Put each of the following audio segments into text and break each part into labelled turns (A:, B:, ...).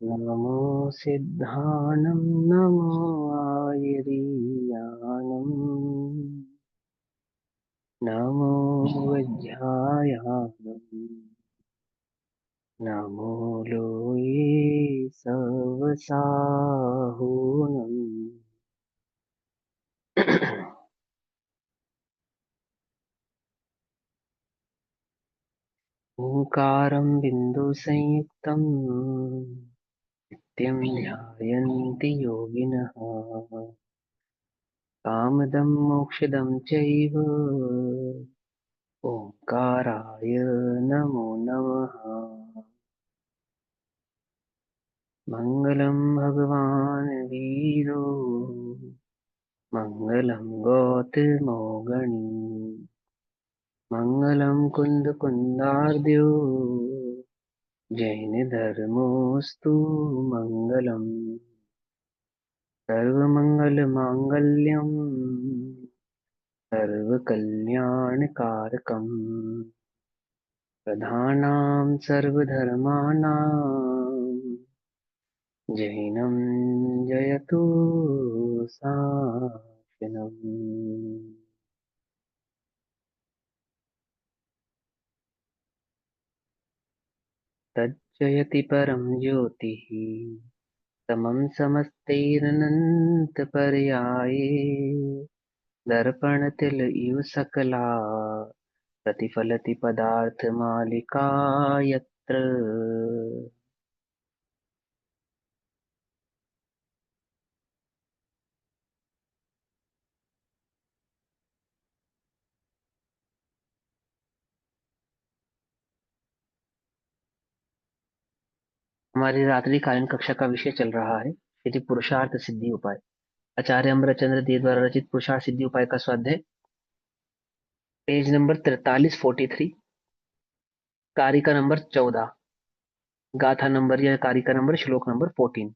A: नमो सिद्धानं नमो आयरीयानं नमो वज्रायानं नमो लोये सवसाहुनं ओंकारं बिन्दुसंयुक्तं नित्यं ध्यायन्ति योगिनः कामदं मोक्षदं चैव ओंकाराय नमो नमः। मङ्गलं भगवान् वीरो मङ्गलं गौतमोगणी मङ्गलं कुन्दकुन्दार्द्यो जैनधर्मोऽस्तु मङ्गलम् सर्वमङ्गलमाङ्गल्यं सर्वकल्याणकारकम् प्रधानां सर्वधर्माणां जैनं जयतु शासनम्। तज्जयति परं ज्योतिः समं समस्तैरनन्तपर्याये दर्पणतिल इव सकला प्रतिफलति पदार्थमालिका यत्र। हमारी रात्रिकालीन कक्षा का विषय चल रहा है श्री पुरुषार्थ सिद्धि उपाय। आचार्य अमरचंद्र दे द्वारा रचित पुरुषार्थ सिद्धि उपाय का स्वाध्याय पेज नंबर 4343, कारिका नंबर 14, गाथा नंबर या कारिका नंबर श्लोक नंबर 14।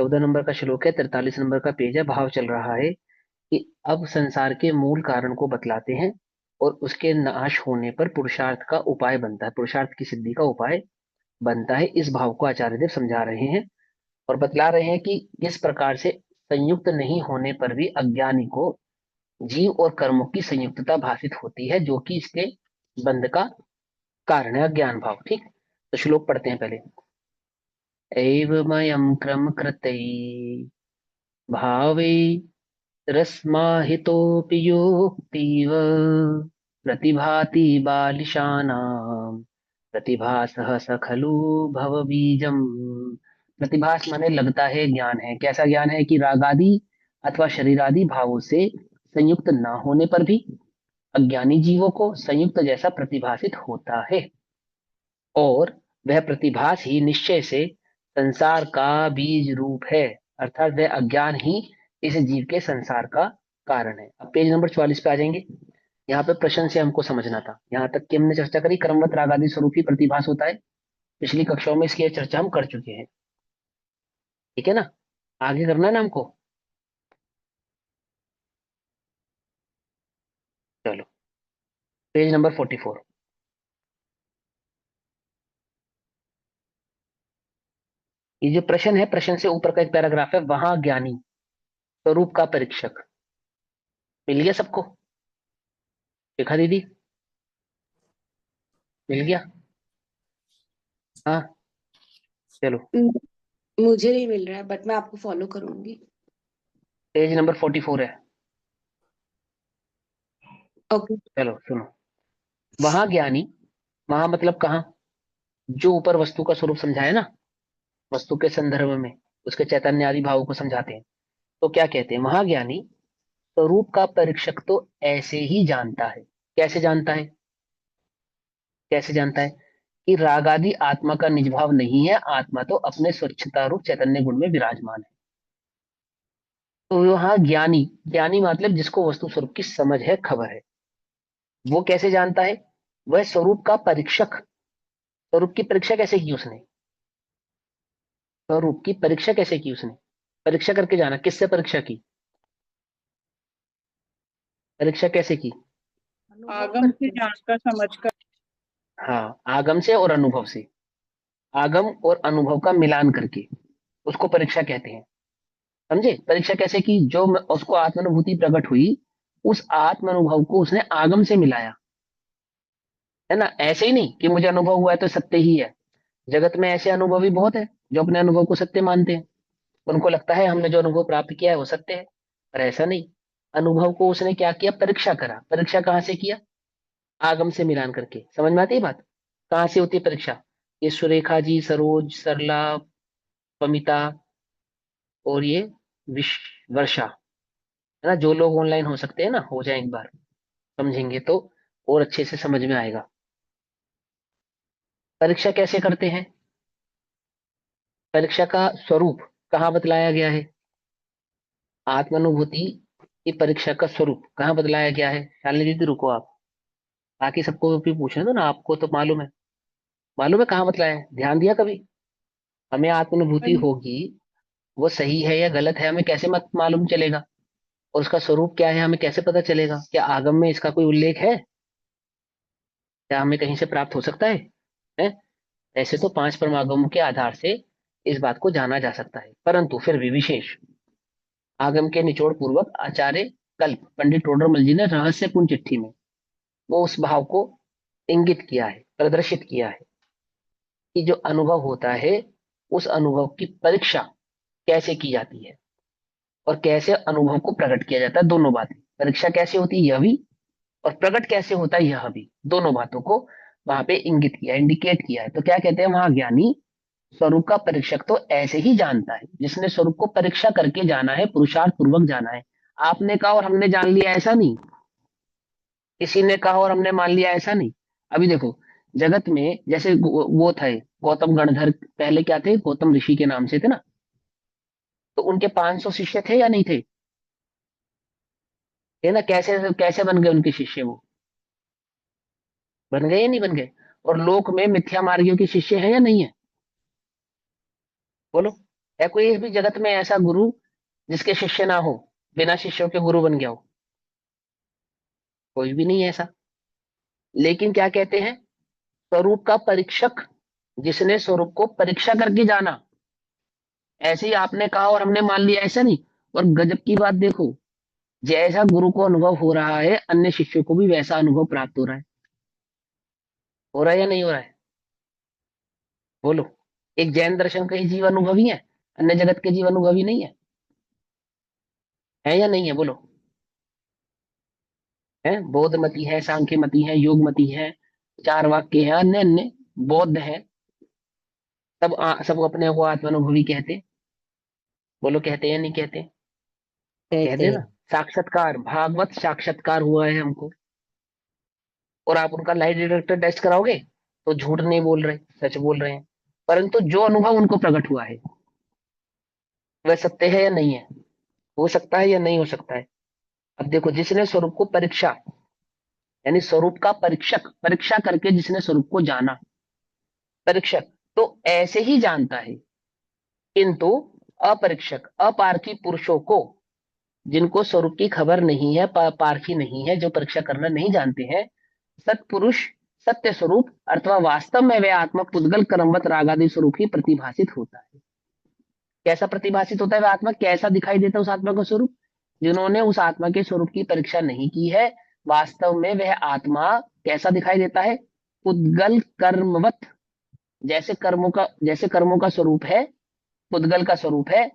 A: 14 नंबर का श्लोक है, 43 नंबर का पेज है। भाव चल रहा है कि अब संसार के मूल कारण को बतलाते हैं और उसके नाश होने पर पुरुषार्थ का उपाय बनता है, पुरुषार्थ की सिद्धि का उपाय बनता है। इस भाव को आचार्य देव समझा रहे हैं और बतला रहे हैं कि किस प्रकार से संयुक्त नहीं होने पर भी अज्ञानी को जीव और कर्मों की संयुक्तता भाषित होती है, जो कि इसके बंध का कारण है, अज्ञान भाव। ठीक, तो श्लोक पढ़ते हैं पहले। एवमयं क्रम कृतै भावे रस्माहितोऽपि योक्तिव प्रतिभाति बालिशानां प्रतिभासः स खलु भवबीजम्। प्रतिभास माने लगता है, ज्ञान है। कैसा ज्ञान है? कि रागादि अथवा शरीरादि भावों से संयुक्त ना होने पर भी अज्ञानी जीवों को संयुक्त जैसा प्रतिभासित होता है, और वह प्रतिभास ही निश्चय से संसार का बीज रूप है। अर्थात वह अज्ञान ही इस जीव के संसार का कारण है। अब पेज नंबर 44 पे आ जाएंगे। यहाँ पे प्रश्न से हमको समझना था। यहाँ तक कि हमने चर्चा करी क्रमवत रागादि स्वरूप ही प्रतिभास होता है। पिछली कक्षाओं में इसकी चर्चा हम कर चुके हैं। ठीक है ना? आगे करना है ना हमको। चलो, पेज नंबर 44। ये जो प्रश्न है, प्रश्न से ऊपर का एक पैराग्राफ है, वहां ज्ञानी स्वरूप का परीक्षक। मिल गया सबको? देखा दीदी? मिल गया? हाँ, चलो।
B: म- मुझे नहीं मिल रहा है, बट मैं आपको फॉलो करूंगी।
A: पेज नंबर 44 है।
B: ओके।
A: चलो सुनो। वहां ज्ञानी, वहां मतलब कहाँ? जो ऊपर वस्तु का स्वरूप समझाया ना, वस्तु के संदर्भ में उसके चैतन्य आदि भावों को समझाते हैं, तो क्या कहते हैं? वहां ज्ञानी स्वरूप का परीक्षक तो ऐसे ही जानता है। कैसे जानता है? कैसे जानता है? कि राग आदि आत्मा का निज भाव नहीं है, आत्मा तो अपने स्वच्छता रूप चैतन्य गुण में विराजमान है। तो वहां ज्ञानी, ज्ञानी मतलब जिसको वस्तु स्वरूप की समझ है, खबर है, वो कैसे जानता है? वह स्वरूप का परीक्षक। स्वरूप की परीक्षा कैसे की उसने? स्वरूप की परीक्षा कैसे की उसने? परीक्षा करके जाना। किससे परीक्षा की? परीक्षा कैसे की?
B: अनुभव
C: आगम से
B: करके।
C: जानकर समझकर।
A: हाँ, आगम से और अनुभव से। आगम और अनुभव का मिलान करके, उसको परीक्षा कहते हैं। समझे? परीक्षा कैसे की? जो उसको आत्मानुभूति प्रकट हुई, उस आत्मानुभव को उसने आगम से मिलाया, है ना? ऐसे ही नहीं कि मुझे अनुभव हुआ है तो सत्य ही है। जगत में ऐसे अनुभवी बहुत है जो अपने अनुभव को सत्य मानते हैं। उनको लगता है हमने जो अनुभव प्राप्त किया है वो सत्य है, पर ऐसा नहीं। अनुभव को उसने क्या किया? परीक्षा करा। परीक्षा कहाँ से किया? आगम से मिलान करके। समझ में आती है बात? कहाँ से होती है परीक्षा? ये सुरेखा जी, सरोज, सरला, पमिता और ये वर्षा, है ना? जो लोग ऑनलाइन हो सकते हैं ना, हो जाए एक बार, समझेंगे तो और अच्छे से समझ में आएगा। परीक्षा कैसे करते हैं? परीक्षा का स्वरूप कहाँ बतलाया गया है? आत्मानुभूति की परीक्षा का स्वरूप कहाँ बतलाया गया है? शालिनी दीदी रुको आप, बाकी सबको भी पूछना दो ना, आपको तो मालूम है। मालूम है कहाँ बतलाया है? ध्यान दिया कभी? हमें आत्मानुभूति
B: हाँ,
A: होगी, वो सही है या गलत है हमें कैसे मत मालूम चलेगा? और उसका स्वरूप क्या है हमें कैसे पता चलेगा? क्या आगम में इसका कोई उल्लेख है? क्या हमें कहीं से प्राप्त हो सकता है? ऐसे तो पांच परमागमों के आधार से इस बात को जाना जा सकता है, परंतु फिर भी विशेष आगम के निचोड़ पूर्वक आचार्य कल्प पंडित टोडरमल जी ने रहस्यपूर्ण चिट्ठी में वो उस भाव को इंगित किया है, प्रदर्शित किया है कि जो अनुभव होता है, उस अनुभव की परीक्षा कैसे की जाती है और कैसे अनुभव को प्रकट किया जाता है। दोनों बातें, परीक्षा कैसे होती है यह भी, और प्रकट कैसे होता है यह भी, दोनों बातों को वहां पे इंगित किया, इंडिकेट किया है। तो क्या कहते हैं वहां? ज्ञानी स्वरूप का परीक्षक तो ऐसे ही जानता है जिसने स्वरूप को परीक्षा करके जाना है, पुरुषार्थ पूर्वक जाना है। आपने कहा और हमने जान लिया ऐसा नहीं, किसी ने कहा और हमने मान लिया ऐसा नहीं। अभी देखो, जगत में जैसे वो थे गौतम गणधर, पहले क्या थे? गौतम ऋषि के नाम से थे ना? तो उनके 500 शिष्य थे या नहीं थे? थे ना? कैसे कैसे बन गए उनके शिष्य? वो बन गए या नहीं बन गए? और लोक में मिथ्या मार्गियों के शिष्य हैं या नहीं है? बोलो, है कोई भी जगत में ऐसा गुरु जिसके शिष्य ना हो, बिना शिष्यों के गुरु बन गया हो? कोई भी नहीं है ऐसा। लेकिन क्या कहते हैं? स्वरूप का परीक्षक, जिसने स्वरूप को परीक्षा करके जाना। ऐसे ही आपने कहा और हमने मान लिया ऐसा नहीं। और गजब की बात देखो, जैसा गुरु को अनुभव हो रहा है अन्य शिष्यों को भी वैसा अनुभव प्राप्त हो रहा है। हो रहा है या नहीं हो रहा है? बोलो। एक जैन दर्शन के ही जीव अनुभवी है, अन्य जगत के जीव अनुभवी नहीं है या नहीं है? बोलो। है, बौद्ध मती है, सांख्य मती है, योग मती है, चार वाक्य है, अन्य अन्य बौद्ध है। सब सब अपने को आत्मानुभवी कहते। बोलो, कहते या नहीं कहते? कहते
B: कहते
A: हैं ना। साक्षात्कार, भागवत साक्षात्कार हुआ है हमको। और आप उनका लाइट डिटेक्टर टेस्ट कराओगे तो झूठ नहीं बोल रहे, सच बोल रहे हैं। परंतु जो अनुभव उनको प्रकट हुआ है वह सत्य है या नहीं है? हो सकता है या नहीं हो सकता है? अब देखो, जिसने स्वरूप को परीक्षा, यानी स्वरूप का परीक्षक, परीक्षा करके जिसने स्वरूप को जाना, परीक्षक तो ऐसे ही जानता है। किंतु अपरीक्षक, अपारखी पुरुषों को, जिनको स्वरूप की खबर नहीं है, पारखी नहीं है, जो परीक्षा करना नहीं जानते हैं, सत्पुरुष सत्य स्वरूप अथवा वास्तव में वे आत्मा पुद्गल क्रमवत रागादि स्वरूप ही प्रतिभाषित होता है। कैसा प्रतिभाषित होता है वह आत्मा? कैसा दिखाई देता है उस आत्मा का स्वरूप? जिन्होंने उस आत्मा के स्वरूप की परीक्षा नहीं की है, वास्तव में वह आत्मा कैसा दिखाई देता है? पुद्गल कर्मवत, जैसे कर्मों का स्वरूप है, पुद्गल का स्वरूप है,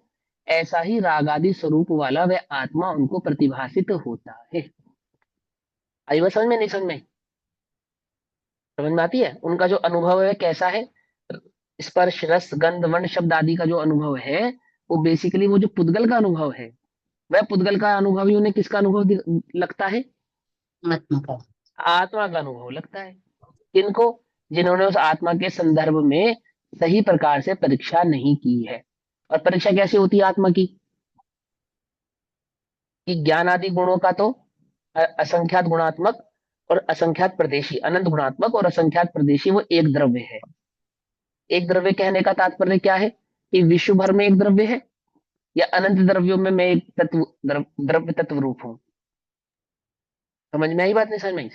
A: ऐसा ही रागादि स्वरूप वाला वह आत्मा उनको प्रतिभाषित होता है। आई बात समझ में? नहीं समझ में? समझ में आती है? उनका जो अनुभव है कैसा है? स्पर्श रस गंध वर्ण शब्द आदि का जो अनुभव है, वो बेसिकली वो जो पुद्गल का अनुभव है, वह पुद्गल का अनुभव ही उन्हें किसका अनुभव लगता है?
B: आत्मा का।
A: आत्मा का अनुभव लगता है। किनको? जिन्होंने उस आत्मा के संदर्भ में सही प्रकार से परीक्षा नहीं की है। और परीक्षा कैसे होती है आत्मा की? कि ज्ञान आदि गुणों का तो असंख्यात गुणात्मक और असंख्यात प्रदेशी, अनंत गुणात्मक और असंख्यात प्रदेशी वो एक द्रव्य है। एक द्रव्य कहने का तात्पर्य क्या है? कि विश्व भर में एक द्रव्य है, या अनंत द्रव्यों में मैं एक तत्व, द्रव्य तत्व रूप हूं। समझ में आई बात? नहीं समझ में आई?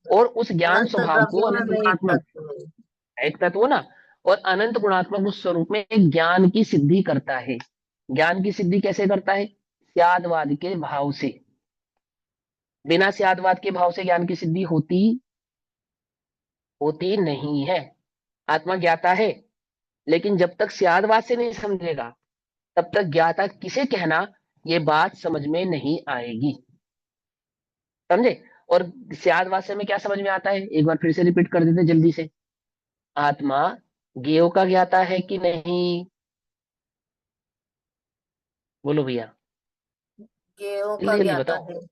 A: और उस ज्ञान
B: अनंत
A: स्वभाव को
B: द्रव्यों में
A: अनंत
B: मैं एक
A: गुणात्मक,
B: तत्व हूँ।
A: एक तत्व ना, और अनंत गुणात्मक उस स्वरूप में एक ज्ञान की सिद्धि करता है। ज्ञान की सिद्धि कैसे करता है? स्यादवाद के भाव से। बिना स्यादवाद के भाव से ज्ञान की सिद्धि होती होती नहीं है। आत्मा ज्ञाता है, लेकिन जब तक स्यादवाद से नहीं समझेगा तब तक ज्ञाता किसे कहना, ये बात समझ में नहीं आएगी। समझे? और स्यादवाद से हमें क्या समझ में आता है, एक बार फिर से रिपीट कर देते जल्दी से। आत्मा ज्ञेय का ज्ञाता है कि नहीं? बोलो भैया,
C: गेहूं का
A: जल्दी जल्दी
C: ज्ञाता
A: बताओ,
C: है।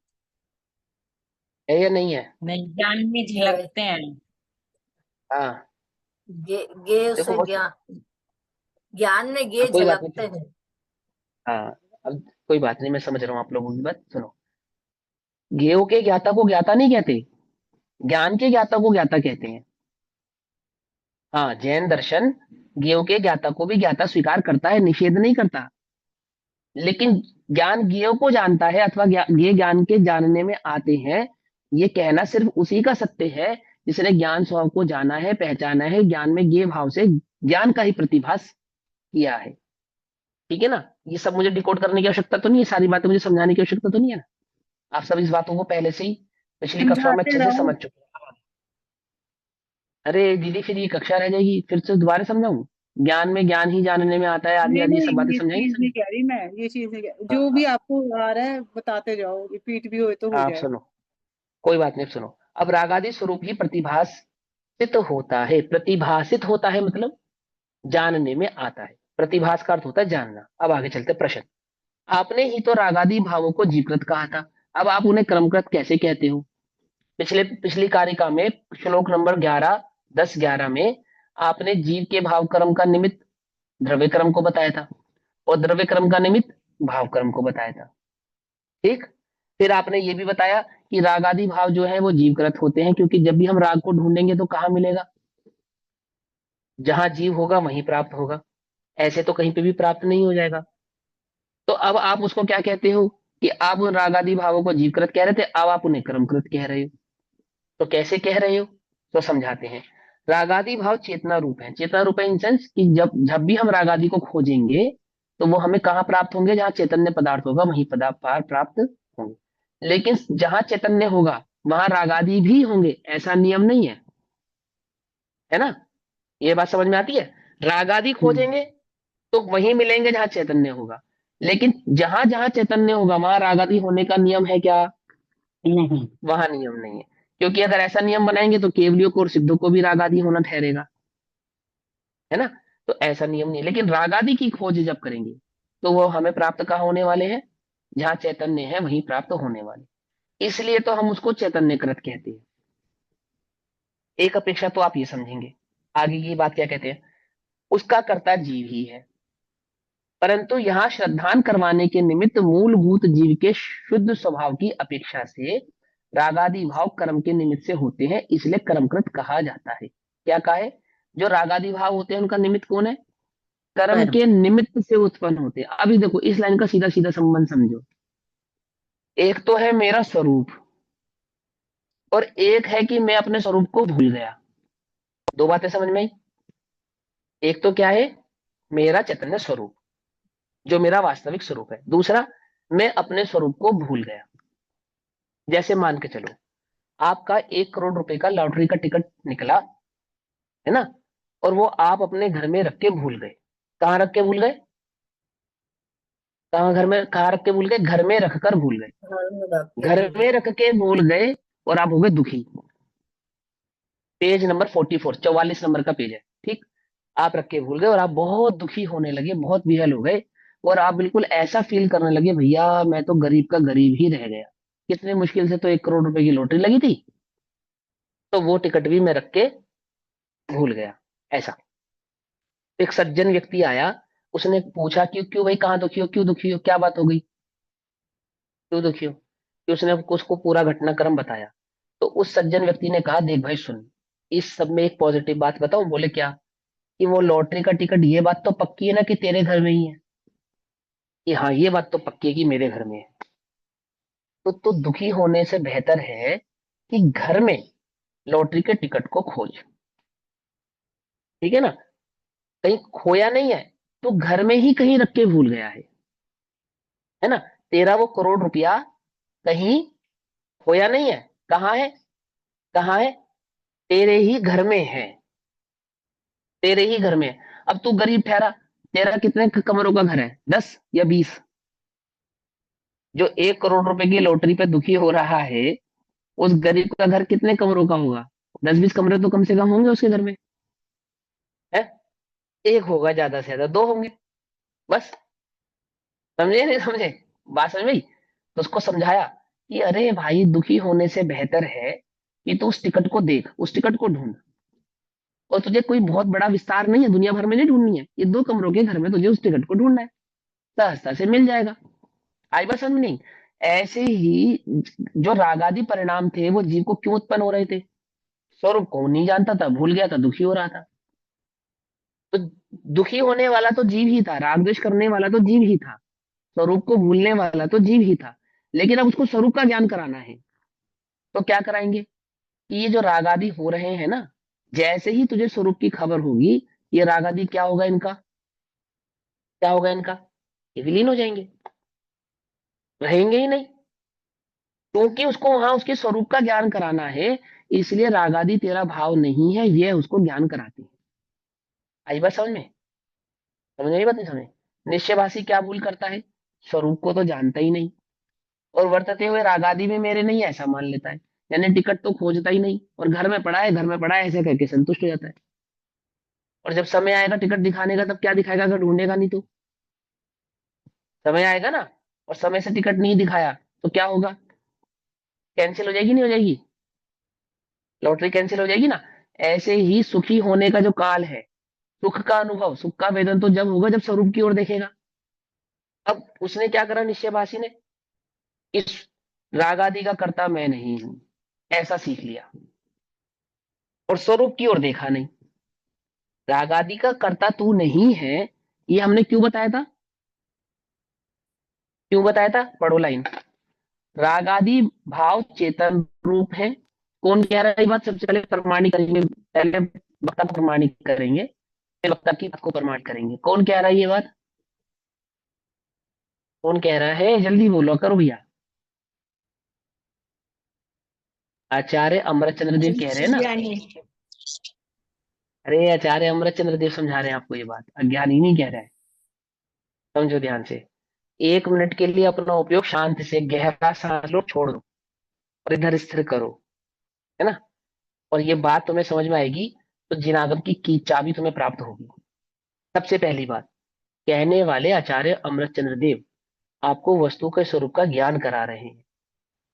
A: है या नहीं है?
D: नहीं, ज्ञान में
C: है।
D: झलकते हैं।
A: हाँ,
C: गेय
A: देखो
C: से
A: बहुत,
C: ज्ञान में गे
A: कोई बात
C: झलकते
A: नहीं।
C: हैं।
A: हाँ, अब कोई बात नहीं, मैं समझ रहा हूँ आप लोगों की बात। सुनो, ज्ञेय के ज्ञाता को ज्ञाता नहीं कहते, ज्ञान के ज्ञाता को ज्ञाता कहते हैं। हाँ, जैन दर्शन ज्ञेय के ज्ञाता को भी ज्ञाता स्वीकार करता है, निषेध नहीं करता। लेकिन ज्ञान ज्ञेय को जानता है अथवा ज्ञेय ज्ञान के जानने में आते हैं, ये कहना सिर्फ उसी का सत्य है जिसने ज्ञान स्वभाव को जाना है, पहचाना है, ज्ञान में ज्ञेय भाव से ज्ञान का ही प्रतिभास किया है। ठीक है ना? ये सब मुझे डिकोड करने की आवश्यकता तो नहीं है, सारी बातें मुझे समझाने की आवश्यकता तो नहीं है ना? आप सब इस बातों को पहले से ही पिछली कक्षा में
D: समझाते
A: अच्छे से
D: रहो।
A: समझ चुके हैं। अरे दीदी, फिर ये कक्षा रह जाएगी, फिर से दोबारा समझाऊं? ज्ञान में ज्ञान ही जानने में आता है, आदि
D: नहीं
A: आदि, ये सब बातें
D: नहीं, ये
A: समझाएंगे
D: चीज नहीं
A: सभी।
D: कह रही मैं, ये चीज नहीं कह,
A: हाँ
D: जो भी
A: हाँ,
D: आपको आ रहा है बताते जाओ, रिपीट भी होए तो हो
A: आप
D: जाए।
A: सुनो, कोई बात नहीं, सुनो। अब रागादि स्वरूप ही प्रतिभासित होता है। प्रतिभासित होता है मतलब जानने में आता है। प्रतिभास का अर्थ होता है जानना। अब आगे चलते प्रश्न। आपने ही तो रागादि भावों को जीवकृत कहा था, अब आप उन्हें क्रमकृत कैसे कहते हो? पिछली कारिका में श्लोक नंबर 11, 10, 11 में आपने जीव के भाव कर्म का निमित्त द्रव्य कर्म को बताया था, और द्रव्य कर्म का निमित्त भाव कर्म को बताया था। ठीक। फिर आपने ये भी बताया कि राग आदि भाव जो है वो जीवकृत होते हैं, क्योंकि जब भी हम राग को ढूंढेंगे तो कहाँ मिलेगा? जहां जीव होगा वहीं प्राप्त होगा, ऐसे तो कहीं पे भी प्राप्त नहीं हो जाएगा। तो अब आप उसको क्या कहते हो कि आप उन राग आदि भावों को जीवकृत कह रहे थे, अब आप उन्हें क्रमकृत कह रहे हो। तो कैसे कह रहे हो? तो समझाते हैं। रागादि भाव चेतना रूप है। चेतना रूप है इन सेंस कि जब जब भी हम रागादि को खोजेंगे तो वो हमें कहाँ प्राप्त होंगे? जहाँ चैतन्य पदार्थ होगा वहीं पदार्थ प्राप्त होंगे। लेकिन जहां चैतन्य होगा वहां रागादि भी होंगे, ऐसा नियम नहीं है ना? ये बात समझ में आती है? रागादि खोजेंगे तो वहीं मिलेंगे जहां चैतन्य होगा, लेकिन जहां जहां चैतन्य होगा वहां रागादि होने का नियम है क्या?
D: नहीं।
A: वहां नियम नहीं है। क्योंकि अगर ऐसा नियम बनाएंगे तो केवलियों को और सिद्धों को भी रागादि होना ठहरेगा, है ना? तो ऐसा नियम नहीं है। लेकिन रागादि की खोज जब करेंगे तो वो हमें प्राप्त कहाँ होने वाले हैं? जहां चैतन्य है वहीं प्राप्त होने वाले। इसलिए तो हम उसको चैतन्यकृत कहते हैं। एक अपेक्षा तो आप ये समझेंगे। आगे की बात क्या कहते हैं? उसका कर्ता जीव ही है, परंतु यहाँ श्रद्धान करवाने के निमित्त मूलभूत जीव के शुद्ध स्वभाव की अपेक्षा से रागादि भाव कर्म के निमित्त से होते हैं, इसलिए कर्मकृत कहा जाता है। क्या कहा है? जो रागादि भाव होते हैं उनका निमित्त कौन है? कर्म
D: कर्म।
A: के निमित्त से उत्पन्न होते हैं। अभी देखो इस लाइन का सीधा सीधा संबंध समझो। एक तो है मेरा स्वरूप, और एक है कि मैं अपने स्वरूप को भूल गया। दो बातें समझ में आई। एक तो क्या है? मेरा चैतन्य स्वरूप, जो मेरा वास्तविक स्वरूप है। दूसरा, मैं अपने स्वरूप को भूल गया। जैसे मान के चलो, आपका 1 करोड़ रुपए का लॉटरी का टिकट निकला, है ना? और वो आप अपने घर में रख के भूल गए। कहाँ रख के भूल गए? कहाँ घर में, कहाँ रख के भूल गए? घर में रखकर भूल गए।
C: घर में रख के
A: घर
C: भूल
A: में
C: गए।
A: रख के भूल गए और आप हो गए दुखी। पेज नंबर 44, 44 नंबर का पेज है। ठीक। आप रख के भूल गए और आप बहुत दुखी होने लगे, बहुत विहल हो गए, और आप बिल्कुल ऐसा फील करने लगे, भैया मैं तो गरीब का गरीब ही रह गया। कितने मुश्किल से तो 1 करोड़ रुपए की लॉटरी लगी थी, तो वो टिकट भी मैं रख के भूल गया। ऐसा। एक सज्जन व्यक्ति आया, उसने पूछा कि क्यों भाई, कहाँ दुखी हो, क्यों दुखी हो, क्या बात हो गई, क्यों दुखी हो? कि उसने उसको पूरा घटनाक्रम बताया। तो उस सज्जन व्यक्ति ने कहा, देख भाई सुन, इस सब में एक पॉजिटिव बात बताऊं? बोले क्या? कि वो लॉटरी का टिकट, ये बात तो पक्की है ना कि तेरे घर में ही है? कि हाँ, ये बात तो पक्की है कि मेरे घर में है। तो दुखी होने से बेहतर है कि घर में लॉटरी के टिकट को खोज। ठीक है ना? कहीं खोया नहीं है, तो घर में ही कहीं रख के भूल गया है ना। तेरा वो करोड़ रुपया कहीं खोया नहीं है। कहाँ है? कहाँ है? तेरे ही घर में है। तेरे ही घर में है। अब तू गरीब ठहरा, तेरा कितने कमरों का घर है, 10 या 20? जो 1 करोड़ रुपए की लॉटरी पे दुखी हो रहा है, उस गरीब का घर कितने कमरों का होगा? 10-20 कमरे तो कम से कम होंगे उसके घर में। है? एक होगा, ज्यादा से ज्यादा दो होंगे, बस। समझे नहीं समझे? बात समझ में आई? तो उसको समझाया कि अरे भाई, दुखी होने से बेहतर है कि तू उस टिकट को देख, उस टिकट को ढूंढ। और तुझे कोई बहुत बड़ा विस्तार नहीं है, दुनिया भर में नहीं ढूंढनी है, ये 2 कमरों के घर में तुझे उस टिकट को ढूंढना है, सहजता से मिल जाएगा। आई बात समझ में नहीं? ऐसे ही जो रागादि परिणाम थे, वो जीव को क्यों उत्पन्न हो रहे थे? स्वरूप को नहीं जानता था, भूल गया था, दुखी हो रहा था। तो दुखी होने वाला तो जीव ही था, राग द्वेष करने वाला तो जीव ही था, स्वरूप को भूलने वाला तो जीव ही था। लेकिन अब उसको स्वरूप का ज्ञान कराना है, तो क्या कराएंगे? कि ये जो राग आदि हो रहे हैं ना, जैसे ही तुझे स्वरूप की खबर होगी, ये राग आदि क्या होगा इनका? क्या होगा इनका? ये विलीन हो जाएंगे, रहेंगे ही नहीं। क्योंकि उसको वहां उसके स्वरूप का ज्ञान कराना है, इसलिए राग आदि तेरा भाव नहीं है, ये उसको ज्ञान कराते हैं। आई बात समझ में? समझ आई बात? नहीं समझे? निश्चयभाषी क्या भूल करता है? स्वरूप को तो जानता ही नहीं, और वर्तते हुए रागादि में मेरे नहीं ऐसा मान लेता है। यानी टिकट तो खोजता ही नहीं, और घर में पड़ा है, घर में पड़ा है ऐसे कह के संतुष्ट हो जाता है। और जब समय आएगा टिकट दिखाने का, तब क्या दिखाएगा अगर ढूंढेगा नहीं तो? समय आएगा ना, और समय से टिकट नहीं दिखाया, तो क्या होगा? कैंसिल हो जाएगी नहीं हो जाएगी? लॉटरी कैंसिल हो जाएगी ना। ऐसे ही सुखी होने का जो काल है, सुख का अनुभव, सुख का वेदन तो जब होगा जब स्वरूप की ओर देखेगा। अब उसने क्या करा निश्चयभाषी ने? इस राग आदि का कर्ता मैं नहीं हूं, ऐसा सीख लिया, और स्वरूप की ओर देखा नहीं। राग आदि का कर्ता तू नहीं है, ये हमने क्यों बताया था? क्यों बताया था? पढ़ो लाइन। राग आदि भाव चेतन रूप है। कौन कह रहा है ये बात? सबसे पहले प्रमाणित करेंगे, पहले वक्ता को प्रमाणित करेंगे, फिर वक्ता की बात को प्रमाणित करेंगे। कौन कह रहा है ये बात? कौन कह रहा है? जल्दी बोलो करो भैया। आचार्य अमरचंद्र देव कह रहे हैं ना।
B: ज्ञानी।
A: अरे आचार्य अमरचंद्र देव समझा रहे हैं आपको ये बात, अज्ञानी नहीं कह रहा है। समझो ध्यान से। 1 मिनट के लिए अपना उपयोग शांति से गहरा सांस लो, छोड़ दो, और इधर स्थिर करो, है ना। और ये बात तुम्हें समझ में आएगी, तो जिनागम की चाबी तुम्हें प्राप्त होगी। सबसे पहली बात, कहने वाले आचार्य अमृतचंद्र देव आपको वस्तु के स्वरूप का ज्ञान करा रहे हैं,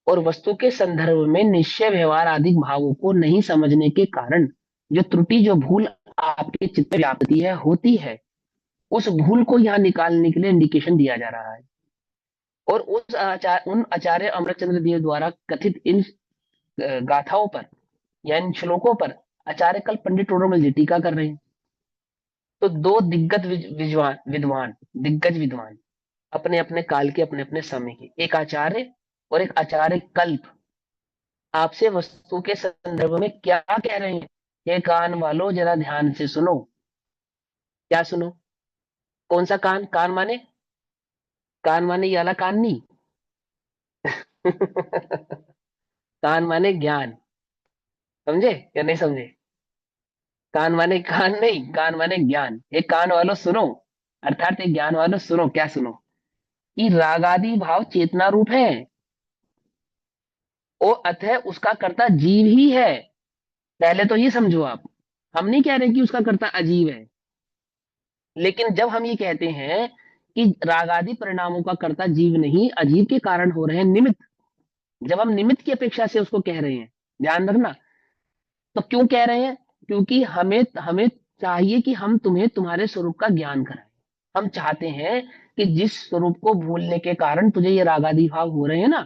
A: और वस्तु के संदर्भ में निश्चय व्यवहार आदि भावों को नहीं समझने के कारण जो त्रुटि, जो भूल आपके चित्त में व्याप्ति है, होती है, उस भूल को यहाँ निकालने के लिए इंडिकेशन दिया जा रहा है। और उन आचार्य अमृतचंद्र देव द्वारा कथित इन गाथाओं पर या इन श्लोकों पर आचार्य कल पंडित टोडरमल जी टीका कर रहे हैं। तो दो दिग्गज विद्वान, दिग्गज विद्वान, अपने अपने काल के, अपने अपने समय के, एक आचार्य और एक आचार्य कल्प, आपसे वस्तु के संदर्भ में क्या कह रहे हैं? ये कान वालों जरा ध्यान से सुनो। क्या सुनो? कौन सा कान? कान माने, कान माने ये वाला कान नहीं। कान माने ज्ञान। समझे या नहीं समझे? कान माने कान नहीं, कान माने ज्ञान। ये कान वालों सुनो, अर्थात ये ज्ञान वालों सुनो। क्या सुनो? कि रागादि भाव चेतना रूप है, और अतः उसका कर्ता जीव ही है। पहले तो ये समझो आप, हम नहीं कह रहे कि उसका कर्ता अजीव है, लेकिन जब हम ये कहते हैं कि रागादि परिणामों का कर्ता जीव नहीं, अजीव के कारण हो रहे हैं निमित्त, जब हम निमित्त की अपेक्षा से उसको कह रहे हैं, ध्यान रखना। तो क्यों कह रहे हैं? क्योंकि हमें हमें चाहिए कि हम तुम्हें तुम्हारे स्वरूप का ज्ञान कराएं। हम चाहते हैं कि जिस स्वरूप को भूलने के कारण तुझे ये रागादि भाव हो रहे हैं ना,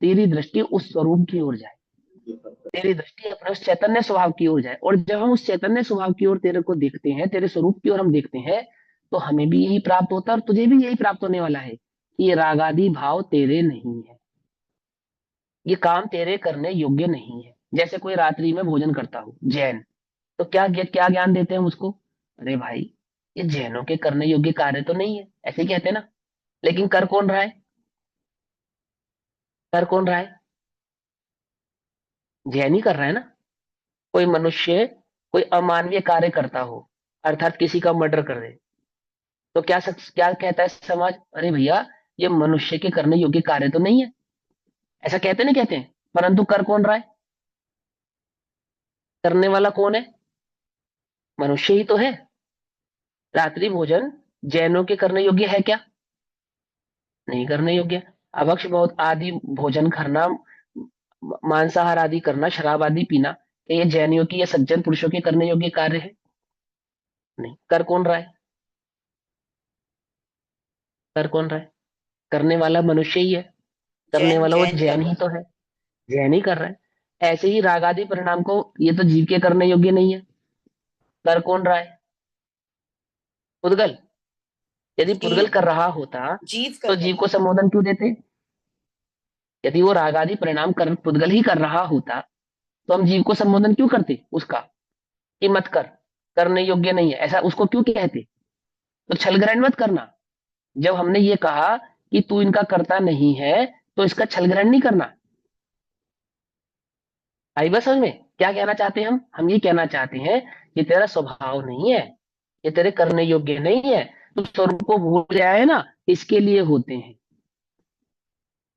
A: तेरी दृष्टि उस स्वरूप की ओर जाए, तेरी दृष्टि अपने उस चैतन्य स्वभाव की ओर जाए। और जब हम उस चैतन्य स्वभाव की ओर तेरे को देखते हैं, तेरे स्वरूप की ओर हम देखते हैं, तो हमें भी यही प्राप्त होता है, और तुझे भी यही प्राप्त होने वाला है कि ये रागादि भाव तेरे नहीं है, ये काम तेरे करने योग्य नहीं है। जैसे कोई रात्रि में भोजन करता हो, जैन, तो क्या क्या ज्ञान देते हैं उसको? अरे भाई, ये जैनों के करने योग्य कार्य तो नहीं है, ऐसे कहते हैं ना। लेकिन कर कौन रहा है? कर कौन रहा है? जैन ही कर रहा है ना। कोई मनुष्य कोई अमानवीय कार्य करता हो, अर्थात किसी का मर्डर कर दे, तो क्या कहता है समाज? अरे भैया, ये मनुष्य के करने योग्य कार्य तो नहीं है, ऐसा कहते नहीं कहते हैं। परंतु कर कौन रहा है? करने वाला कौन है? मनुष्य ही तो है। रात्रि भोजन जैनों के करने योग्य है क्या? नहीं करने योग्य। अभक्ष बहुत आदि भोजन करना, मांसाहार आदि करना, शराब आदि पीना, क्या ये जैनियों की या सज्जन पुरुषों के करने योग्य कार्य है? नहीं। कर कौन रहा है? कर कौन रहा है? करने वाला मनुष्य ही है। करने
B: जैन
A: वाला वो
B: जैन कर
A: जैन
B: रहा
A: ही
B: है।
A: तो है। जैन ही कर रहा है। ऐसे ही राग आदि परिणाम को, ये तो जीव के करने योग्य नहीं है। कर कौन रहा है? पुद्गल। यदि पुद्गल
B: जीव
A: कर रहा होता
B: जीव
A: तो
B: कर रहा
A: जीव
B: है।
A: को संबोधन क्यों देते? यदि वो राग आदि परिणाम कर पुद्गल ही कर रहा होता तो हम जीव को संबोधन क्यों करते उसका, कि मत कर, करने योग्य नहीं है, ऐसा उसको क्यों कहते? तो छल ग्रहण मत करना। जब हमने ये कहा कि तू इनका करता नहीं है, तो इसका छल ग्रहण नहीं करना। आई बात समझ में? क्या कहना चाहते हैं हम ये कहना चाहते हैं कि तेरा स्वभाव नहीं है, ये तेरे करने योग्य नहीं है, तू स्वरूप को भूल गया है ना, इसके लिए होते हैं।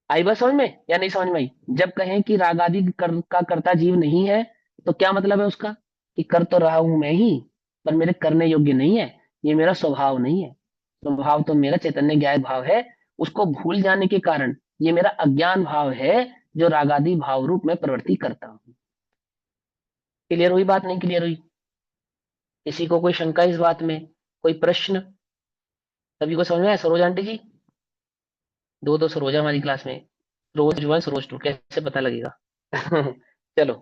A: आई बात समझ में या नहीं समझ में आई? जब कहें कि राग आदि का कर्ता जीव नहीं है, तो क्या मतलब है उसका? कि कर तो रहा हूं मैं ही, पर मेरे करने योग्य नहीं है, ये मेरा स्वभाव नहीं है। स्वभाव तो मेरा चैतन्य ज्ञान भाव है, उसको भूल जाने के कारण ये मेरा अज्ञान भाव है, जो रागादि भाव रूप में प्रवृत्ति करता हूँ। क्लियर हुई बात? नहीं क्लियर हुई? किसी को कोई शंका इस बात में, कोई प्रश्न? सभी को समझ में आया? सरोज आंटी जी, दो दो सरोजा हमारी क्लास में, रोज वन सरोज टू, कैसे पता लगेगा? चलो,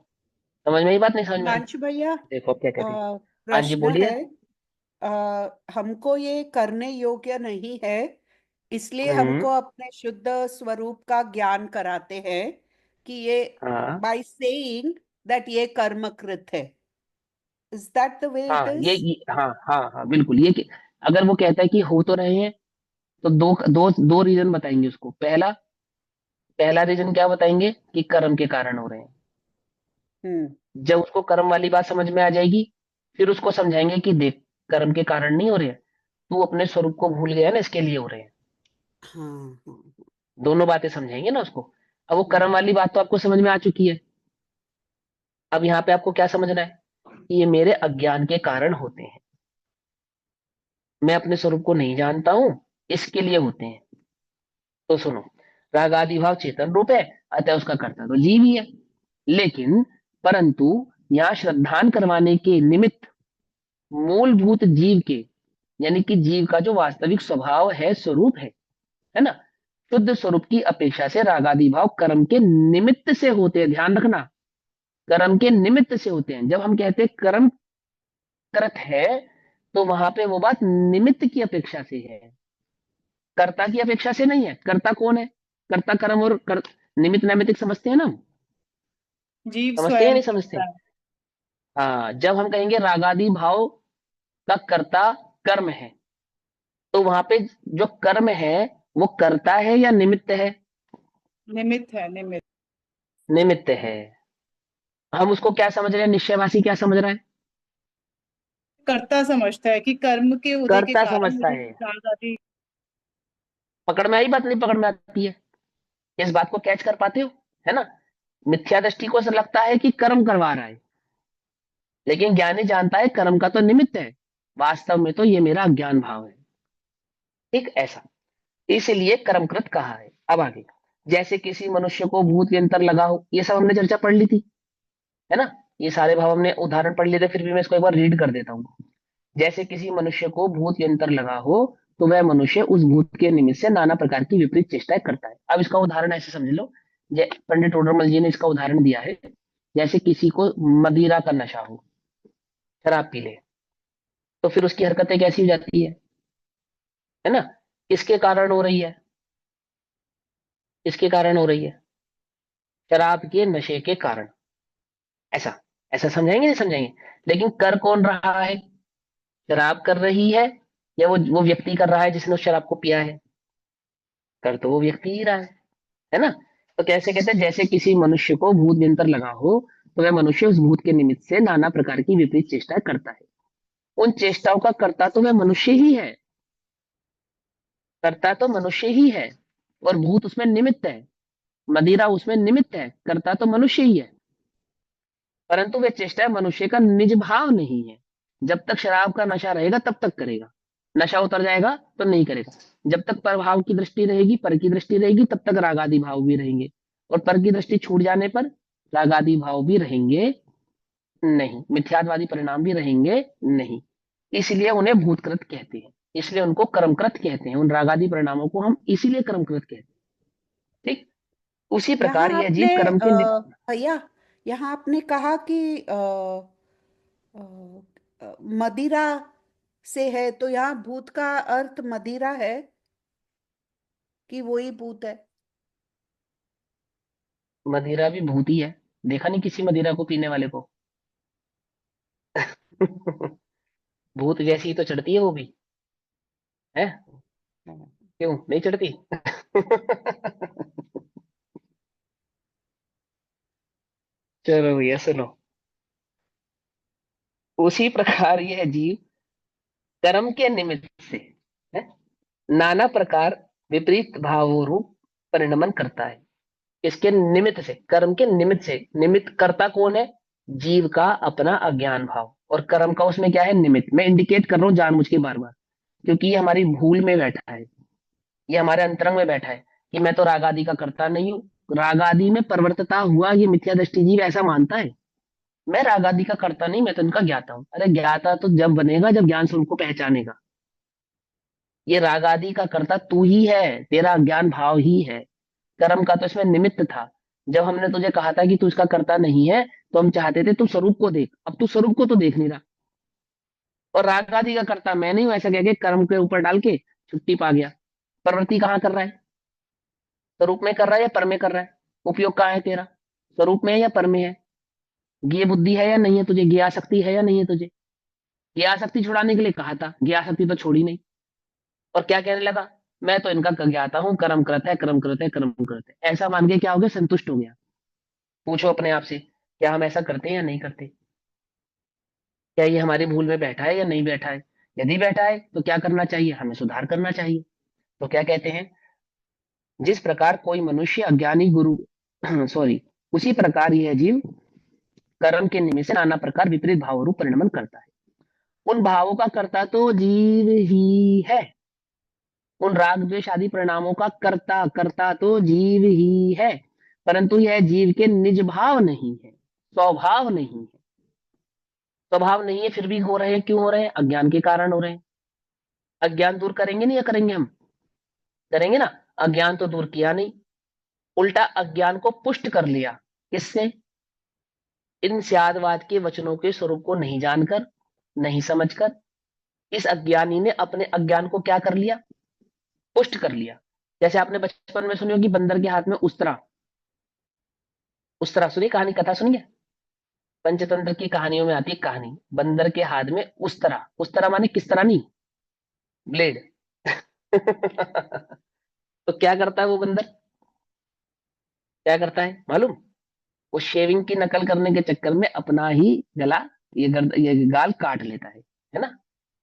A: समझ में आई बात? नहीं समझ में आई?
D: हिमांशु भैया,
A: देखो अब क्या कहते हैं। हाँ जी
D: प्रश्न
A: बोलिए।
D: है। हमको ये करने योग्य नहीं है, इसलिए
A: हम्म।
D: हमको अपने शुद्ध स्वरूप का ज्ञान कराते हैं कि ये,
A: हाँ
D: बाय सेइंग दैट ये कर्मकृत है। Is that the way it
A: हाँ,
D: इज?
A: हाँ हाँ हाँ बिल्कुल, ये कि अगर वो कहता है कि हो तो रहे हैं, तो दो दो दो रीजन बताएंगे उसको। पहला पहला रीजन क्या बताएंगे? कि कर्म के कारण हो रहे हैं।
D: हम्म।
A: जब उसको कर्म वाली बात समझ में आ जाएगी, फिर उसको समझाएंगे कि देख, कर्म के कारण नहीं हो रहे हैं, तू अपने स्वरूप को भूल गया ना, इसके लिए हो रहे हैं।
D: हाँ हाँ।
A: दोनों बातें समझाएंगे ना उसको। अब वो कर्म
D: हम्म।
A: वाली बात तो आपको समझ में आ चुकी है। अब यहाँ पे आपको क्या समझना है? कि ये मेरे अज्ञान के कारण होते हैं, मैं अपने स्वरूप को नहीं जानता हूं, इसके लिए होते हैं। तो सुनो, राग आदि भाव चेतन रूप है, अतः उसका कर्ता तो जीव ही है। लेकिन परंतु यहाँ श्रद्धान करवाने के निमित्त मूलभूत जीव के, यानी कि जीव का जो वास्तविक स्वभाव है, स्वरूप है ना, शुद्ध स्वरूप की अपेक्षा से रागादि भाव कर्म के निमित्त से होते हैं। ध्यान रखना, कर्म के निमित्त से होते हैं। जब हम कहते हैं कर्म करत है, तो वहां पे वो बात निमित्त की अपेक्षा से है, कर्ता की अपेक्षा से नहीं है। कर्ता कौन है? कर्ता कर्म और निमित्त नैमित्तिक समझते हैं ना हम?
D: जीव
A: समझते हैं या
D: स्वयं
A: नहीं समझते?
D: करता है।
A: हाँ, जब हम कहेंगे रागादि भाव का कर्ता कर्म है, तो वहां पे जो कर्म है वो कर्ता है या निमित्त है?
D: निमित्त है, निमित्त।
A: निमित्त है। हम उसको क्या समझ रहे हैं? निश्चयवासी क्या समझ रहा है?
D: कर्ता समझता है कि कर्म के उदय के
A: कर्ता
D: कारण
A: समझता
D: मुझे
A: है।
D: राग आदि।
A: पकड़ में आई बात? नहीं पकड़ में आती है? इस बात को कैच कर पाते हो? है ना? मिथ्या दृष्टि को ऐसा लगता है कि कर्म करवा रहा है, लेकिन ज्ञानी जानता है कर्म का तो निमित्त है, वास्तव में तो ये मेरा अज्ञान भाव है। ठीक ऐसा, इसलिए कर्मकृत कहा है। अब आगे, जैसे किसी मनुष्य को भूत यंत्र लगा हो, ये सब हमने चर्चा पढ़ ली थी, है ना? ये सारे भाव हमने उदाहरण पढ़ लिए थे, फिर भी मैं इसको एक बार रीड कर देता हूँ। जैसे किसी मनुष्य को भूत यंत्र लगा हो, तो वह मनुष्य उस भूत के निमित्त से नाना प्रकार की विपरीत चेष्टाएं करता है। अब इसका उदाहरण ऐसे समझ लो, पंडित टोडरमल जी ने इसका उदाहरण दिया है। जैसे किसी को मदिरा का नशा हो, शराब पी ले, तो फिर उसकी हरकतें कैसी हो जाती है ना? किसके कारण हो रही है? किसके कारण हो रही है? शराब के नशे के कारण। ऐसा ऐसा समझाएंगे नहीं समझाएंगे? लेकिन कर कौन रहा है? शराब कर रही है, या वो व्यक्ति कर रहा है जिसने उस शराब को पिया है? कर तो वो व्यक्ति ही रहा है ना? तो कैसे कहते हैं, जैसे किसी मनुष्य को भूत नियंत्रण लगा हो, तो वह मनुष्य उस भूत के निमित्त से नाना प्रकार की विपरीत चेष्टाएं करता है। उन चेष्टाओं का करता तो वह मनुष्य ही है, करता तो मनुष्य ही है, और भूत उसमें निमित्त है, मदिरा उसमें निमित्त है, करता तो मनुष्य ही है। परंतु वह चेष्टा मनुष्य का निज भाव नहीं है। जब तक शराब का नशा रहेगा तब तक करेगा, नशा उतर जाएगा तो नहीं करेगा। जब तक प्रभाव की दृष्टि रहेगी, पर की दृष्टि रहेगी, तब तक रागादि भाव भी रहेंगे, और पर की दृष्टि छूट जाने पर रागादि भाव भी रहेंगे नहीं, मिथ्यात्वादी परिणाम भी रहेंगे नहीं। इसलिए उन्हें भूतकृत कहते हैं, इसलिए उनको कर्मकृत कहते हैं। उन रागादि परिणामों को हम इसीलिए कर्मकृत कहते हैं। ठीक उसी
D: यहाँ
A: प्रकार यह
D: आपने
A: जीव कर्म के
D: भैया, यहाँ आपने कहा कि अ, मदिरा से है, तो यहाँ भूत का अर्थ मदिरा है कि वही भूत है?
A: मदिरा भी भूत ही है। देखा नहीं किसी मदिरा को पीने वाले को? भूत जैसी ही तो चढ़ती है वो भी, है? क्यों नहीं चढ़ती? चलो भैया सुनो, उसी प्रकार यह जीव कर्म के निमित्त से, है, नाना प्रकार विपरीत भावों रूप परिणमन करता है। इसके निमित्त से, कर्म के निमित्त से, निमित्त कर्ता कौन है? जीव का अपना अज्ञान भाव, और कर्म का उसमें क्या है? निमित्त। मैं इंडिकेट कर रहा हूं जानबूझ के बार बार, क्योंकि ये हमारी भूल में बैठा है, ये हमारे अंतरंग में बैठा है कि मैं तो राग आदि का करता नहीं हूँ। राग आदि में परवर्तता हुआ ये मिथ्या दृष्टि जीव ऐसा मानता है, मैं राग आदि का करता नहीं, मैं तो इनका ज्ञाता हूँ। अरे ज्ञाता तो जब बनेगा जब ज्ञान स्वरूप को पहचानेगा। ये राग आदि का करता तू ही है, तेरा ज्ञान भाव ही है। कर्म का तो इसमें निमित्त था। जब हमने तुझे कहा था कि तू इसका करता नहीं है, तो हम चाहते थे तू स्वरूप को देख, अब तू स्वरूप को तो देख नहीं रहा। और राग आदि का करता मैं नहीं हूं ऐसा कह के कर्म के ऊपर डाल के छुट्टी पा गया। प्रवृत्ति कहाँ कर रहा है? स्वरूप में कर रहा है या पर में कर रहा है? उपयोग कहाँ है तेरा? स्वरूप में है या पर में है? ज्ञेय बुद्धि है या नहीं है तुझे? ज्ञेय आसक्ति है या नहीं है तुझे? ज्ञेय आसक्ति छुड़ाने के लिए कहा था, ज्ञेय आसक्ति तो छोड़ी नहीं। और क्या कहने लगा? मैं तो इनका ज्ञाता हूँ, कर्म करता है, कर्म करता है, कर्म करता है, ऐसा मान के क्या हो गया? संतुष्ट हो गया। पूछो अपने आप से, क्या हम ऐसा करते हैं या नहीं करते? क्या ये हमारी भूल में बैठा है या नहीं बैठा है? यदि बैठा है तो क्या करना चाहिए? हमें सुधार करना चाहिए। तो क्या कहते हैं, जिस प्रकार कोई मनुष्य अज्ञानी गुरु सॉरी, उसी प्रकार यह जीव कर्म के निमित्त से नाना प्रकार विपरीत भाव रूप परिणमन करता है। उन भावों का कर्ता तो जीव ही है, उन राग द्वेष आदि परिणामों का कर्ता कर्ता तो जीव ही है, परंतु यह जीव के निज भाव नहीं है, स्वभाव नहीं है। स्वभाव नहीं है फिर भी हो रहे हैं, क्यों हो रहे हैं? अज्ञान के कारण हो रहे हैं। अज्ञान दूर करेंगे नहीं, या करेंगे? हम करेंगे ना। अज्ञान तो दूर किया नहीं, उल्टा अज्ञान को पुष्ट कर लिया। किससे? इन स्यादवाद के वचनों के स्वरूप को नहीं जानकर, नहीं समझकर, इस अज्ञानी ने अपने अज्ञान को क्या कर लिया? पुष्ट कर लिया। जैसे आपने बचपन में सुनी होगी, बंदर के हाथ में उस्तरा। उस्तरा सुनी कहानी, कथा सुनिए। पंचतंत्र की कहानियों में आती है कहानी, बंदर के हाथ में उस्तरा। उस्तरा माने किस तरह? नहीं, ब्लेड। तो क्या करता है वो बंदर? क्या करता है मालूम? वो शेविंग की नकल करने के चक्कर में अपना ही गला, ये गाल काट लेता है ना?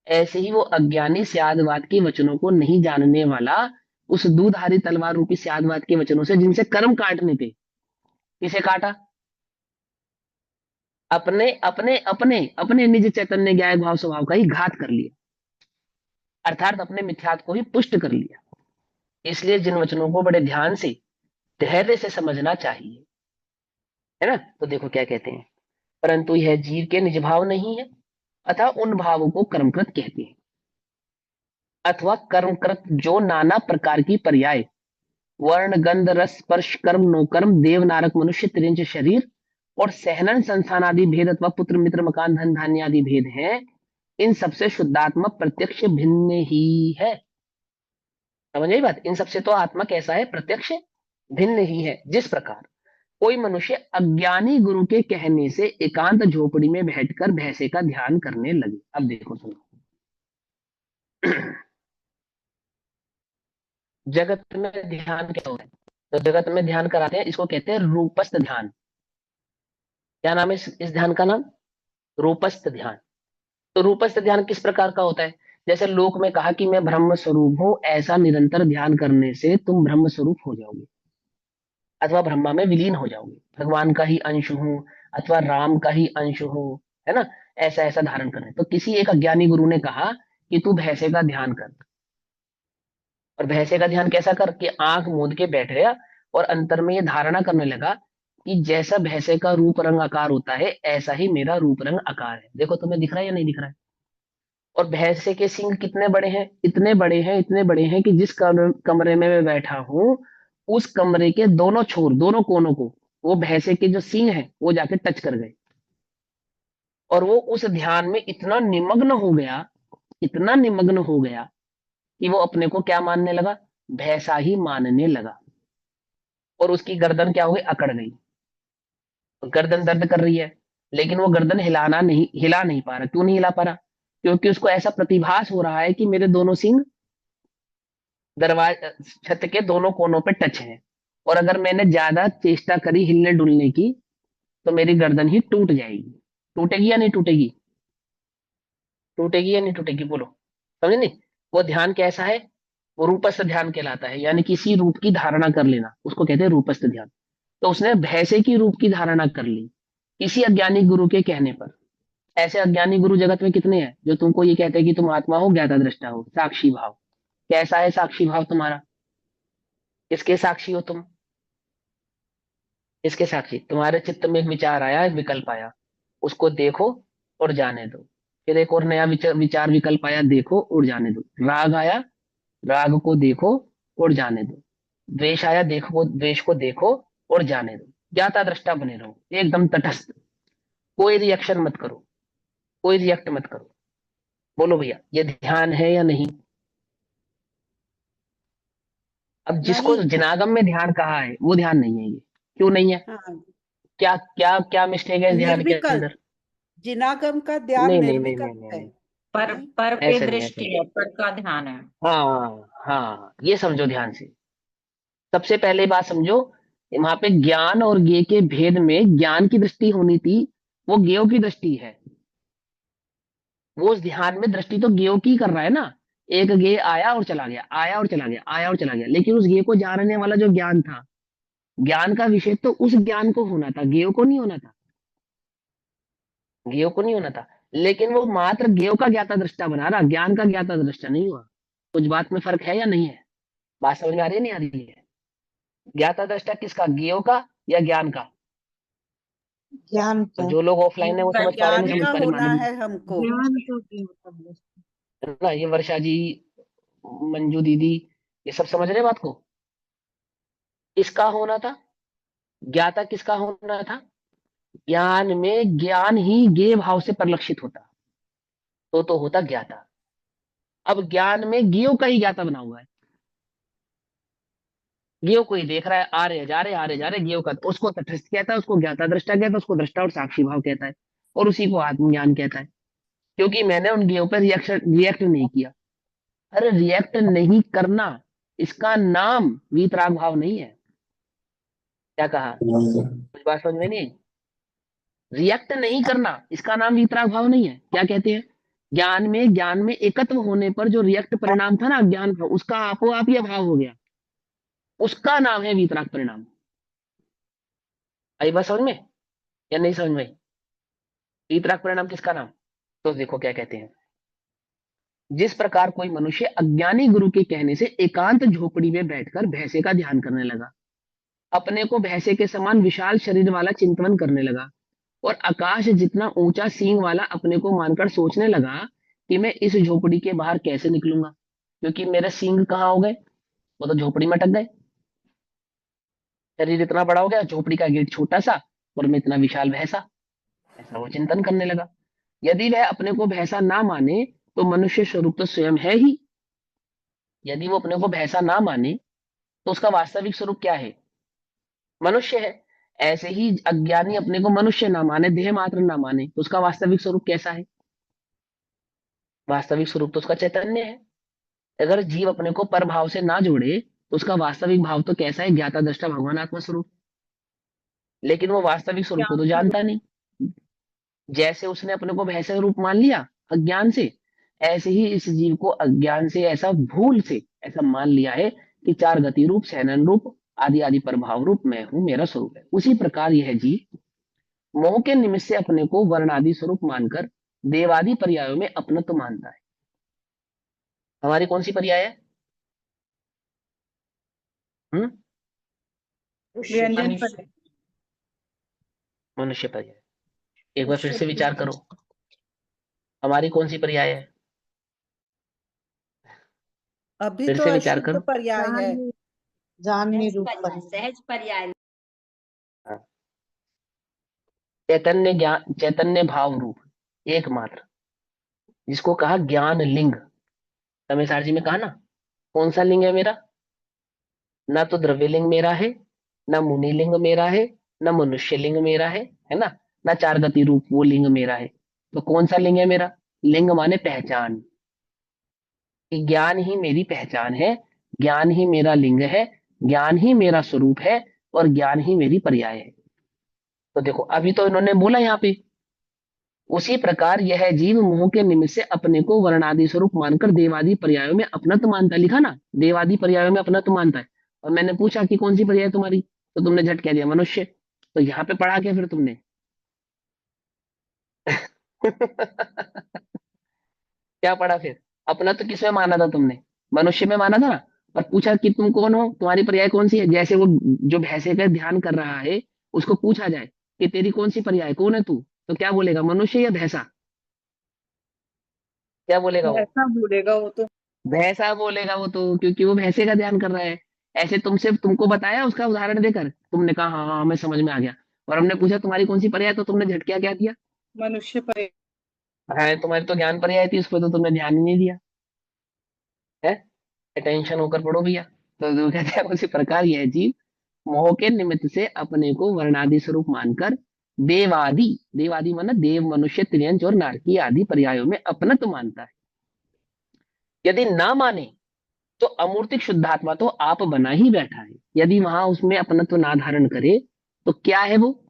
A: ऐसे ही वो अज्ञानी स्यादवाद के वचनों को नहीं जानने वाला उस दूधारी तलवार रूपी स्यादवाद के वचनों से, जिनसे कर्म काटने थे, किसे काटा? अपने अपने अपने अपने निज चैतन्य ज्ञाय भाव स्वभाव का ही घात कर लिया, अर्थात अपने मिथ्यात्व को ही पुष्ट कर लिया। इसलिए जिन वचनों को बड़े ध्यान से, धैर्य से समझना चाहिए, है ना? तो देखो क्या कहते हैं, परंतु यह जीव के निज भाव नहीं है, अतः उन भावों को कर्मकृत कहते हैं। अथवा कर्मकृत जो नाना प्रकार की पर्याय, वर्ण गंध रस स्पर्श कर्म नो कर्म, देव नारक मनुष्य त्रिंच शरीर, और सहनन संस्थान आदि भेद, अथवा पुत्र मित्र मकान धन धान्य आदि भेद हैं, इन सबसे शुद्धात्मा प्रत्यक्ष भिन्न ही है। समझ आई बात? इन सबसे तो आत्मा कैसा है? प्रत्यक्ष भिन्न ही है। जिस प्रकार कोई मनुष्य अज्ञानी गुरु के कहने से एकांत झोपड़ी में बैठकर भैंसे का ध्यान करने लगे। अब देखो सुनो, जगत में ध्यान क्या होता है? तो जगत में ध्यान कराते हैं, इसको कहते हैं रूपस्थ ध्यान। क्या नाम है इस ध्यान का नाम? रूपस्थ ध्यान। तो रूपस्थ ध्यान किस प्रकार का होता है? जैसे लोक में कहा कि मैं ब्रह्म स्वरूप हूं, ऐसा निरंतर ध्यान करने से तुम ब्रह्म स्वरूप हो जाओगे, अथवा ब्रह्मा में विलीन हो जाओगे, भगवान का ही अंश हूँ, अथवा राम का ही अंश हूँ, है ना? ऐसा ऐसा धारण करना है। तो किसी एक अज्ञानी गुरु ने कहा कि तू भैंसे का ध्यान कर। और भैंसे का ध्यान कैसा कर? कि आंख मूंद के बैठ गया और अंतर में ये धारणा करने लगा कि जैसा भैंसे का रूप रंग आकार होता है, ऐसा ही मेरा रूप रंग आकार है। देखो तुम्हें दिख रहा है या नहीं दिख रहा है? और भैंसे के सींग कितने बड़े हैं? इतने बड़े हैं, इतने बड़े हैं कि जिस कमरे में मैं बैठा हूं, उस कमरे के दोनों छोर, दोनों कोनों को वो भैंसे के जो सींग है वो जाके टच कर गए। और वो उस ध्यान में इतना निमग्न हो गया, इतना निमग्न हो गया कि वो अपने को क्या मानने लगा? भैंसा ही मानने लगा। और उसकी गर्दन क्या हो गई? अकड़ गई। तो गर्दन दर्द कर रही है, लेकिन वो गर्दन हिला नहीं पा रहा। क्यों नहीं हिला पा रहा? क्योंकि उसको ऐसा प्रतिभास हो रहा है कि मेरे दोनों सींग दरवाजा छत के दोनों कोनों पे टच है, और अगर मैंने ज्यादा चेष्टा करी हिलने डुलने की, तो मेरी गर्दन ही टूट जाएगी। टूटेगी या नहीं टूटेगी? टूटेगी या नहीं टूटेगी? बोलो। समझे नहीं? वो ध्यान कैसा है? वो रूपस्थ ध्यान कहलाता है, यानी किसी रूप की धारणा कर लेना, उसको कहते हैं रूपस्थ ध्यान। तो उसने भैंसे की रूप की धारणा कर ली किसी अज्ञानी गुरु के कहने पर। ऐसे अज्ञानी गुरु जगत में कितने हैं जो तुमको ये कहते हैं कि तुम आत्मा हो, ज्ञाता दृष्टा हो, साक्षी भाव। कैसा है साक्षी भाव तुम्हारा? किसके साक्षी हो तुम? इसके साक्षी। तुम्हारे चित्त में एक विचार आया, एक विकल्प आया, उसको देखो और जाने दो। फिर एक और नया विचार विकल्प आया, देखो और जाने दो। राग आया, राग को देखो और जाने दो। द्वेष आया, देखो, द्वेष को देखो और जाने दो। ज्ञाता दृष्टा बने रहो, एकदम तटस्थ। कोई रिएक्शन मत करो, कोई रिएक्ट मत करो। बोलो भैया, ये ध्यान है या नहीं? अब जिसको
D: नहीं।
A: जिनागम में ध्यान कहा है वो ध्यान नहीं है ये। क्यों नहीं है?
D: हाँ,
A: क्या क्या क्या मिस्टेक है इस ध्यान के
D: निर्विकल्प।
A: अंदर?
D: जिनागम का ध्यान
A: नहीं नहीं नहीं नहीं
D: निर्विकल्प
A: नहीं
D: है।
A: नहीं,
C: पर
D: नहीं।
C: पे
A: ऐसा नहीं, ऐसा
C: दृष्टि
A: नहीं।
C: है, पर का ध्यान है।
A: हाँ हाँ, ये समझो ध्यान से। सबसे पहले बात समझो, वहां पे ज्ञान और ज्ञे के भेद में ज्ञान की दृष्टि होनी थी, वो ज्ञेय की दृष्टि है। वो उस ध्यान में दृष्टि तो ज्ञेय की कर रहा है ना। एक ज्ञेय आया और चला गया, आया और चला गया, आया और चला गया, लेकिन उस ज्ञेय को जानने वाला जो ज्ञान था, ज्ञान का विषय तो उस ज्ञान को होना था, ज्ञेय को नहीं होना था। ज्ञेय को नहीं होना था, लेकिन वो मात्र ज्ञेय का ज्ञाता दृष्टा बना रहा, ज्ञान का ज्ञाता दृष्टा नहीं हुआ। कुछ बात में फर्क है या नहीं है? बात समझ में आ रही है नहीं आ रही है? ज्ञाता दृष्टा किसका? ज्ञेय का या ज्ञान का?
B: ज्ञान
A: तो
B: का।
A: जो लोग ऑफलाइन है वो
C: का
A: समझ पा रहे हैं,
D: ज्ञान
A: नहीं समझ
D: का
A: पा रहे
D: होना
A: मालूम
D: है हमको।
C: ज्ञान का क्या मतलब?
A: है ना? ये वर्षा जी, मंजू दीदी, ये सब समझ रहे हैं बात को? इसका होना था, ज्ञाता किसका होना था? ज्ञान में ज्ञान ही ज्ञेय भाव से परिलक्षित होता, तो होता ज्ञाता। अब ज्ञान में ज्ञेय का ही ज्ञाता बना हुआ है। ज्ञेय को ही देख रहा है, आ रहे जा रहे, आ रहे जा रहे, ज्ञेय का तो उसको तटस्थ कहता है, उसको ज्ञाता दृष्टा कहता है, उसको दृष्टा और साक्षी भाव कहता है, और उसी को आत्मज्ञान कहता है। क्योंकि मैंने उन ज्ञेयों पर रिएक्ट नहीं किया। अरे रिएक्ट नहीं करना, इसका नाम वीतराग भाव नहीं है। क्या कहा? कुछ बात समझ में नहीं आई? रिएक्ट नहीं करना, इसका नाम वीतराग भाव नहीं है। क्या कहते हैं? ज्ञान में एकत्व होने पर जो रिएक्ट परिणाम था ना, ज्ञान भाव, उसका आपो आप ये भाव हो गया, उसका नाम है वीतराग परिणाम। आई बात समझ में या नहीं समझ में? वीतराग परिणाम किसका नाम? तो देखो क्या कहते हैं। जिस प्रकार कोई मनुष्य अज्ञानी गुरु के कहने से एकांत झोपड़ी में बैठकर भैंसे का ध्यान करने लगा, अपने को भैंसे के समान विशाल शरीर वाला चिंतन करने लगा, और आकाश जितना ऊंचा सींग वाला अपने को मानकर सोचने लगा कि मैं इस झोपड़ी के बाहर कैसे निकलूंगा, क्योंकि मेरे सींग कहाँ हो गए? वो तो झोपड़ी में अटक गए। शरीर इतना बड़ा हो गया, झोपड़ी का गेट छोटा सा, और मैं इतना विशाल भैंसा। ऐसा वो चिंतन करने लगा। यदि वह अपने को भैंसा ना माने, तो मनुष्य स्वरूप तो स्वयं है ही। यदि वो अपने को भैंसा ना माने, तो उसका वास्तविक स्वरूप क्या है? मनुष्य है। ऐसे ही अज्ञानी अपने को मनुष्य ना माने, देह मात्र ना माने, तो उसका वास्तविक स्वरूप कैसा है? वास्तविक स्वरूप तो उसका चैतन्य है। अगर जीव अपने को पर भाव से ना जोड़े, तो उसका वास्तविक भाव तो कैसा है? ज्ञाता दृष्टा भगवान आत्मा स्वरूप। लेकिन वो वास्तविक स्वरूप को तो
C: ज्ञान
A: जानता नहीं। जैसे उसने अपने को भैंस रूप मान लिया अज्ञान से, ऐसे ही इस जीव को अज्ञान से, ऐसा भूल से ऐसा मान लिया है कि चार गति रूप, सैनन रूप, आदि आदि प्रभाव रूप मैं हूं, मेरा स्वरूप है। उसी प्रकार यह जीव मोह के निमित्त से अपने को वर्णादि स्वरूप मानकर देवादि पर्यायों में अपनत्व मानता है। हमारी कौन सी पर्याय है? हम्म?
C: व्यंजन पर
A: मनुष्य पर्याय। एक बार फिर से विचार करो, हमारी कौन सी पर्याय है?
D: अभी
A: फिर
D: तो
A: से विचार
D: अशुद्ध
A: करो।
D: पर्याय है।
E: जानवी रूप
C: सहज पर्याय।
A: हाँ। चैतन्य ज्ञान, चैतन्य भाव रूप एकमात्र, जिसको कहा ज्ञान लिंग। तमेसार जी में कहा ना, कौन सा लिंग है मेरा? ना तो द्रव्य लिंग मेरा है, ना मुनि लिंग मेरा है, ना मनुष्य लिंग मेरा है ना, ना चार गति रूप वो लिंग मेरा है। तो कौन सा लिंग है मेरा? लिंग माने पहचान, कि ज्ञान ही मेरी पहचान है, ज्ञान ही मेरा लिंग है, ज्ञान ही मेरा स्वरूप है, और ज्ञान ही मेरी पर्याय है। तो देखो अभी तो इन्होंने बोला यहाँ पे, उसी प्रकार यह जीव मोह के निमित्त से अपने को वर्णादि स्वरूप मानकर देवादि पर्यायों में अपनत्व मानता है। लिखा ना, देवादि पर्यायों में अपनत्व मानता है। और मैंने पूछा कि कौन सी पर्याय तुम्हारी, तो तुमने झट कह दिया मनुष्य। तो यहाँ पे पढ़ा क्या फिर तुमने? क्या पढ़ा फिर? अपना तो किसमें माना था तुमने? मनुष्य में माना था ना। और पूछा कि तुम कौन हो, तुम्हारी पर्याय कौन सी है। जैसे वो जो भैंसे का ध्यान कर रहा है, उसको पूछा जाए कि तेरी कौन सी पर्याय, कौन है तू, तो क्या बोलेगा? मनुष्य या भैंसा? क्या बोलेगा वो?
C: ऐसा बोलेगा वो तो।
A: भैंसा बोलेगा वो तो, क्योंकि वो भैंसे का ध्यान कर रहा है। ऐसे तुमसे, तुमको बताया उसका उदाहरण देकर, तुमने कहा हाँ हाँ हमें समझ में आ गया। और हमने पूछा तुम्हारी कौन सी पर्याय, तो तुमने झटकिया क्या दिया?
C: मनुष्य पर
A: है तुम्हारी तो ज्ञान पर्याय थी, उस पर तो तुमने ध्यान ही नहीं दिया है। अटेंशन होकर पढ़ो भैया। तो कहते हैं उसी प्रकार यह जीव मोह के निमित्त से अपने को वर्णादि स्वरूप मानकर देवादि, देवादि माना देव, मनुष्य, त्रियंच और नारकी आदि पर्यायों में अपनत्व मानता है। यदि ना माने तो अमूर्तिक शुद्धात्मा तो आप बना ही बैठा है। यदि वहां उसमें अपनत्व ना धारण करे तो क्या है वो?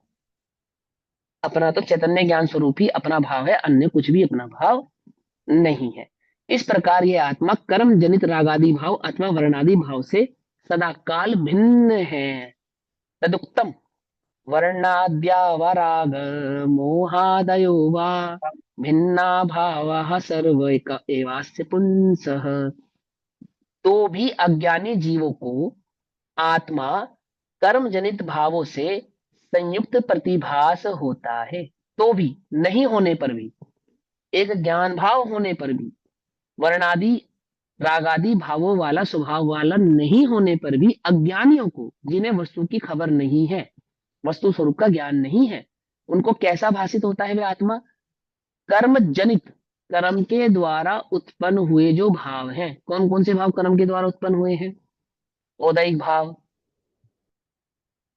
A: अपना तो चैतन्य ज्ञान स्वरूप ही अपना भाव है, अन्य कुछ भी अपना भाव नहीं है। इस प्रकार यह आत्मा कर्म जनित रागादि भाव अथवा वर्णादि भाव से सदा काल भिन्न है। तदुक्तम वर्णाद्यावराग मोहादयो वा भिन्ना भावाः सर्व एवास्य पुंसः। तो भी अज्ञानी जीवों को आत्मा कर्म जनित भावों से संयुक्त प्रतिभास होता है। तो भी, नहीं होने पर भी, एक ज्ञान भाव होने पर भी, वर्णादि रागादि भावों वाला स्वभाव वाला नहीं होने पर भी, अज्ञानियों को, जिन्हें वस्तु की खबर नहीं है, वस्तु स्वरूप का ज्ञान नहीं है, उनको कैसा भाषित होता है वे आत्मा? कर्म जनित, कर्म के द्वारा उत्पन्न हुए जो भाव हैं। कौन कौन से भाव कर्म के द्वारा उत्पन्न हुए हैं? औदैहिक भाव,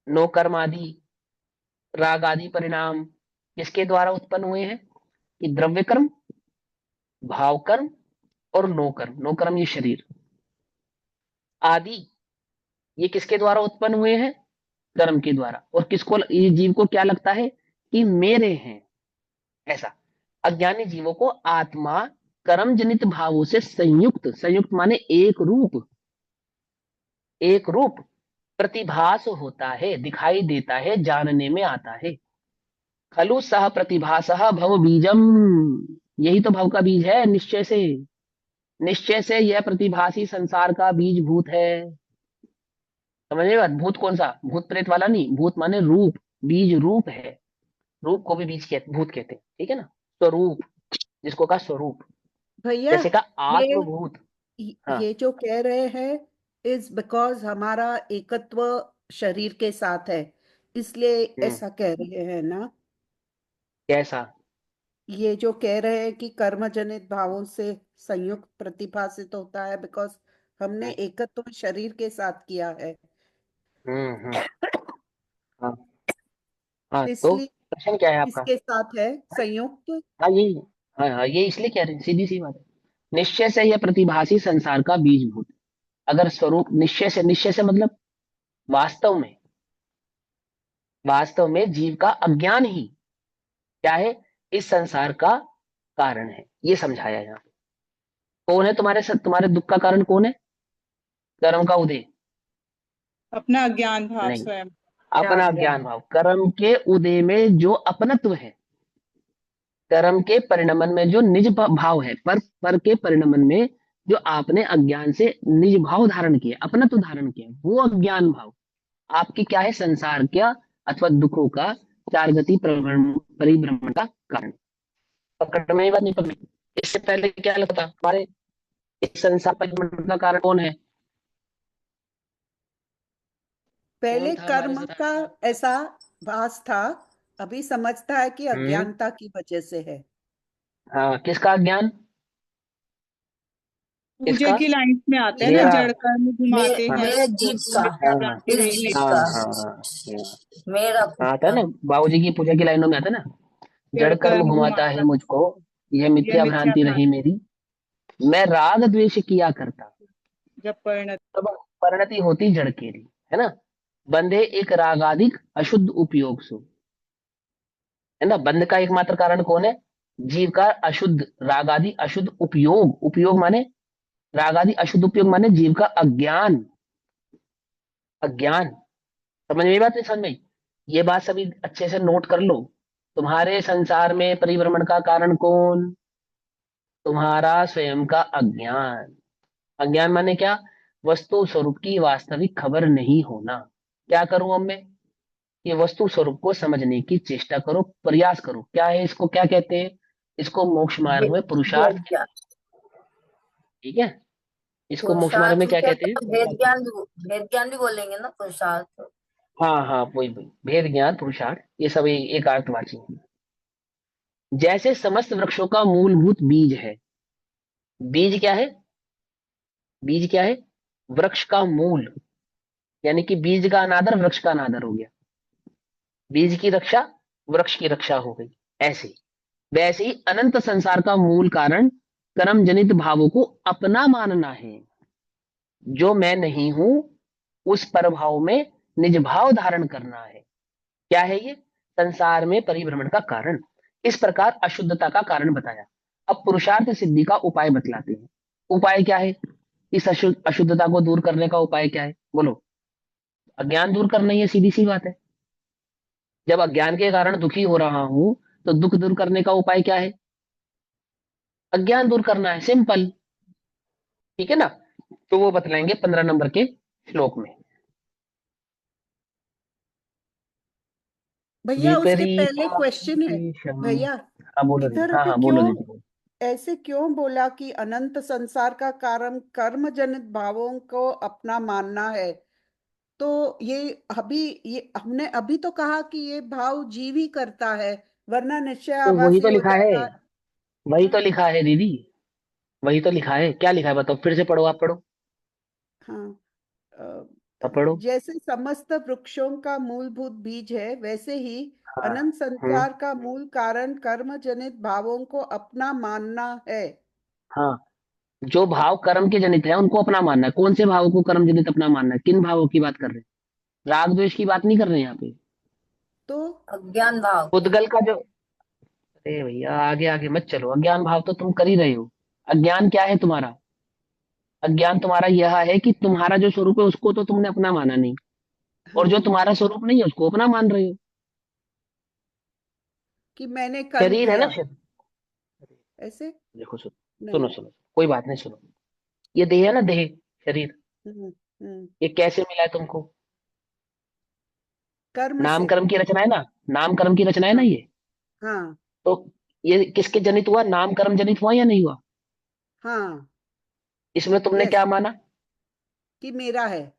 A: नो कर्म आदि, राग आदि परिणाम किसके द्वारा उत्पन्न हुए हैं? कि द्रव्य कर्म, भाव कर्म और नो कर्म। नो कर्म ये शरीर आदि, ये किसके द्वारा उत्पन्न हुए हैं? कर्म के द्वारा। और किसको, ये जीव को क्या लगता है कि मेरे हैं, ऐसा। अज्ञानी जीवों को आत्मा कर्म जनित भावों से संयुक्त, संयुक्त माने एक रूप, एक रूप प्रतिभास होता है, दिखाई देता है, जानने में आता है। खलु सह प्रतिभासः भव बीजम, यही तो भव का बीज है। निश्चय से, निश्चय से यह प्रतिभासी संसार का बीज भूत है। समझिए बात? भूत कौन सा? भूत प्रेत वाला नहीं, भूत माने रूप, बीज रूप है। रूप को भी बीज कहते, भूत कहते हैं, ठीक है ना। स्वरूप, जिसको कहा स्वरूप,
D: भैया,
A: जैसे कहा
D: ये
A: आत्मभूत। हाँ,
D: ये जो कह रहे हैं इज बिकॉज हमारा एकत्व शरीर के साथ है, इसलिए
A: हम्म,
D: ऐसा कह रहे हैं ना।
A: कैसा?
D: ये जो कह रहे हैं कि कर्म जनित भावों से संयुक्त प्रतिभासित होता है बिकॉज हमने
A: हम्म,
D: एकत्व शरीर के साथ किया है,
A: हम्म। हाँ, हाँ, तो
D: इसलिए
A: प्रश्न क्या है आपका?
D: इसके साथ है संयुक्त।
A: हाँ ये, हाँ हाँ ये इसलिए कह रहे हैं, सीधी सी बात है। निश्चय से यह प्रतिभासी संसार का बीजभूत, अगर स्वरूप निश्चय से मतलब वास्तव में जीव का अज्ञान ही क्या है, इस संसार का कारण है, ये समझाया यहाँ पे। कौन है तुम्हारे दुख का कारण, कौन है? कर्म का उदय
C: अपना अज्ञान भाव
A: नहीं,
C: स्वयं।
A: अपना ज्ञान भाव। कर्म के उदय में जो अपनत्व है, कर्म के परिणमन में जो निज भाव है, पर के परिणमन में जो आपने अज्ञान से निज भाव धारण किया, अपनत्व धारण किया, वो अज्ञान भाव आपकी क्या है, संसार क्या अथवा दुखों का चार गति परिभ्रमण का कारण। पकड़ में ही बात नहीं पकड़ी। इससे पहले क्या लगता हमारे इस संसार परिभ्रमण का कारण कौन है?
D: पहले
A: कौन था हमारे
D: कर्म का
A: संसार?
D: ऐसा भास था, अभी समझता है कि
A: हम्म।
D: अज्ञानता की वजह से है।
A: हाँ, किसका ज्ञान?
C: पूजा
A: किसका?
C: की लाइन में आते हैं ना,
A: मेरा।
C: जड़ कर्म घुमाते
A: हाँ
C: हैं
E: मेरे
C: तो
E: जीव का,
C: मिथ्या
A: हाँ
C: भ्रांति
E: इस
C: रही
E: जीव
C: है।
A: हाँ
E: का,
A: हाँ हाँ,
E: मेरा खुद
A: आता है
E: का।
A: ना, बाबूजी की पूजा की लाइनों में आता है ना,
C: जड़
A: जड़ कर्म
C: कर्म
A: घुमाता है
C: घुमाता
A: मुझको, यह
C: यह
A: मिथ्या
C: मिथ्या
A: भ्रांति रही
C: भ्रांति
A: मेरी, मैं राग द्वेष किया करता,
C: जब परिणत।
A: तब परिणति होती जड़ केरी, है ना। बंधे एक रागादिक अशुद्ध उपयोग सु, है ना। बंध का एकमात्र कारण कौन है? जीव का अशुद्ध रागादि अशुद्ध उपयोग, उपयोग माने रागादि अशुद्ध उपयोग माने जीव का अज्ञान। अज्ञान समझ में, ये बात नहीं समझ में? ये बात सभी अच्छे से नोट कर लो। तुम्हारे संसार में परिभ्रमण का कारण कौन? तुम्हारा स्वयं का अज्ञान। अज्ञान माने क्या? वस्तु स्वरूप की वास्तविक खबर नहीं होना। क्या करूं अब मैं? ये वस्तु स्वरूप को समझने की चेष्टा करो, प्रयास करो। क्या है इसको, क्या कहते हैं? इसको मोक्ष मार्ग में पुरुषार्थ
E: वेद
A: कहते
E: ज्ञान,
A: हैं, ठीक है। इसको मोक्ष मार्ग
E: पुरुषार्थ
A: में
E: भी
A: क्या कहते
E: कहते
A: हैं?
E: हैं, वेद ज्ञान भी बोलेंगे ना पुरुषार्थ।
A: हाँ हाँ, वही भेद ज्ञान पुरुषार्थ, ये सब एक अर्थवाची है। जैसे समस्त वृक्षों का मूलभूत बीज है। बीज क्या है? बीज क्या है? वृक्ष का मूल, यानी कि बीज का अनादर वृक्ष का अनादर हो गया। बीज की रक्षा वृक्ष की रक्षा हो गई। ऐसे ही, वैसे ही अनंत संसार का मूल कारण कर्म जनित भावों को अपना मानना है। जो मैं नहीं हूं उस परभाव में निज भाव धारण करना है। क्या है ये? संसार में परिभ्रमण का कारण। इस प्रकार अशुद्धता का कारण बताया। अब पुरुषार्थ सिद्धि का उपाय बतलाते हैं। उपाय क्या है? इस अशुद्धता को दूर करने का उपाय क्या है, बोलो? अज्ञान दूर करना ही है, सीधी सी बात है। जब अज्ञान के कारण दुखी हो रहा हूं, तो दुख दूर करने का उपाय क्या है? अज्ञान दूर करना है, सिंपल। ठीक है ना। तो वो बतलाएंगे 15 नंबर के श्लोक में।
D: भैया उसके पहले क्वेश्चन है।
A: विपरीताभीशम।
D: भैया
A: हाँ बोलो दीदी,
D: इधर
A: हाँ
D: अभी
A: हाँ बोलो
D: क्यों
A: दीदी बोलो।
D: ऐसे क्यों बोला कि अनंत संसार का कारण कर्म जनित भावों को अपना मानना है? तो ये अभी, ये हमने अभी तो कहा कि ये भाव जीव ही करता है, वरना निश्चय
A: तो वही
D: आभासी
A: तो
D: हो
A: लिखा है,
D: जाता है।
A: वही
D: हाँ
A: तो लिखा है दीदी, वही तो लिखा है। क्या लिखा है बताओ, फिर से पढ़ो, आप पढ़ो।
D: हाँ। अ,
A: अब पढ़ो।
D: जैसे समस्त वृक्षों का मूलभूत बीज है, वैसे ही
A: हाँ।
D: अनंत
A: हम्म।
D: संसार का मूल कारण कर्म जनित भावों को अपना मानना है।
A: हाँ, जो भाव कर्म के जनित है उनको अपना मानना है। कौन से भावों को कर्म जनित अपना मानना है? किन भावों की बात कर रहे हैं? राग द्वेष की बात नहीं कर रहे हैं यहाँ पे।
D: तो
E: अज्ञान भाव को।
A: उद्गल का जो, अरे भैया आगे आगे मत चलो। अज्ञान भाव तो तुम कर ही रहे हो। अज्ञान क्या है तुम्हारा? अज्ञान तुम्हारा यह है कि तुम्हारा जो स्वरूप है उसको तो तुमने अपना माना नहीं, और जो
D: हाँ,
A: तुम्हारा स्वरूप नहीं है उसको अपना मान रहे हो।
D: कि मैंने कर्म
A: शरीर है ना,
D: किया
A: शरीर।
D: ऐसे
A: देखो सुनो, सुनो
D: नहीं।
A: सुनो, कोई बात नहीं, सुनो। ये देह है ना, देह, शरीर,
D: हम्म, हम्म,
A: ये कैसे मिला है तुमको?
D: कर्म
A: नाम
D: से।
A: कर्म की रचना है ना, नाम कर्म की रचना है ना
D: हाँ
A: ये।
D: हाँ
A: तो ये किसके जनित हुआ? नाम कर्म जनित हुआ या नहीं हुआ?
D: हाँ।
A: इसमें तुमने
D: यस,
A: क्या माना?
D: कि मेरा है।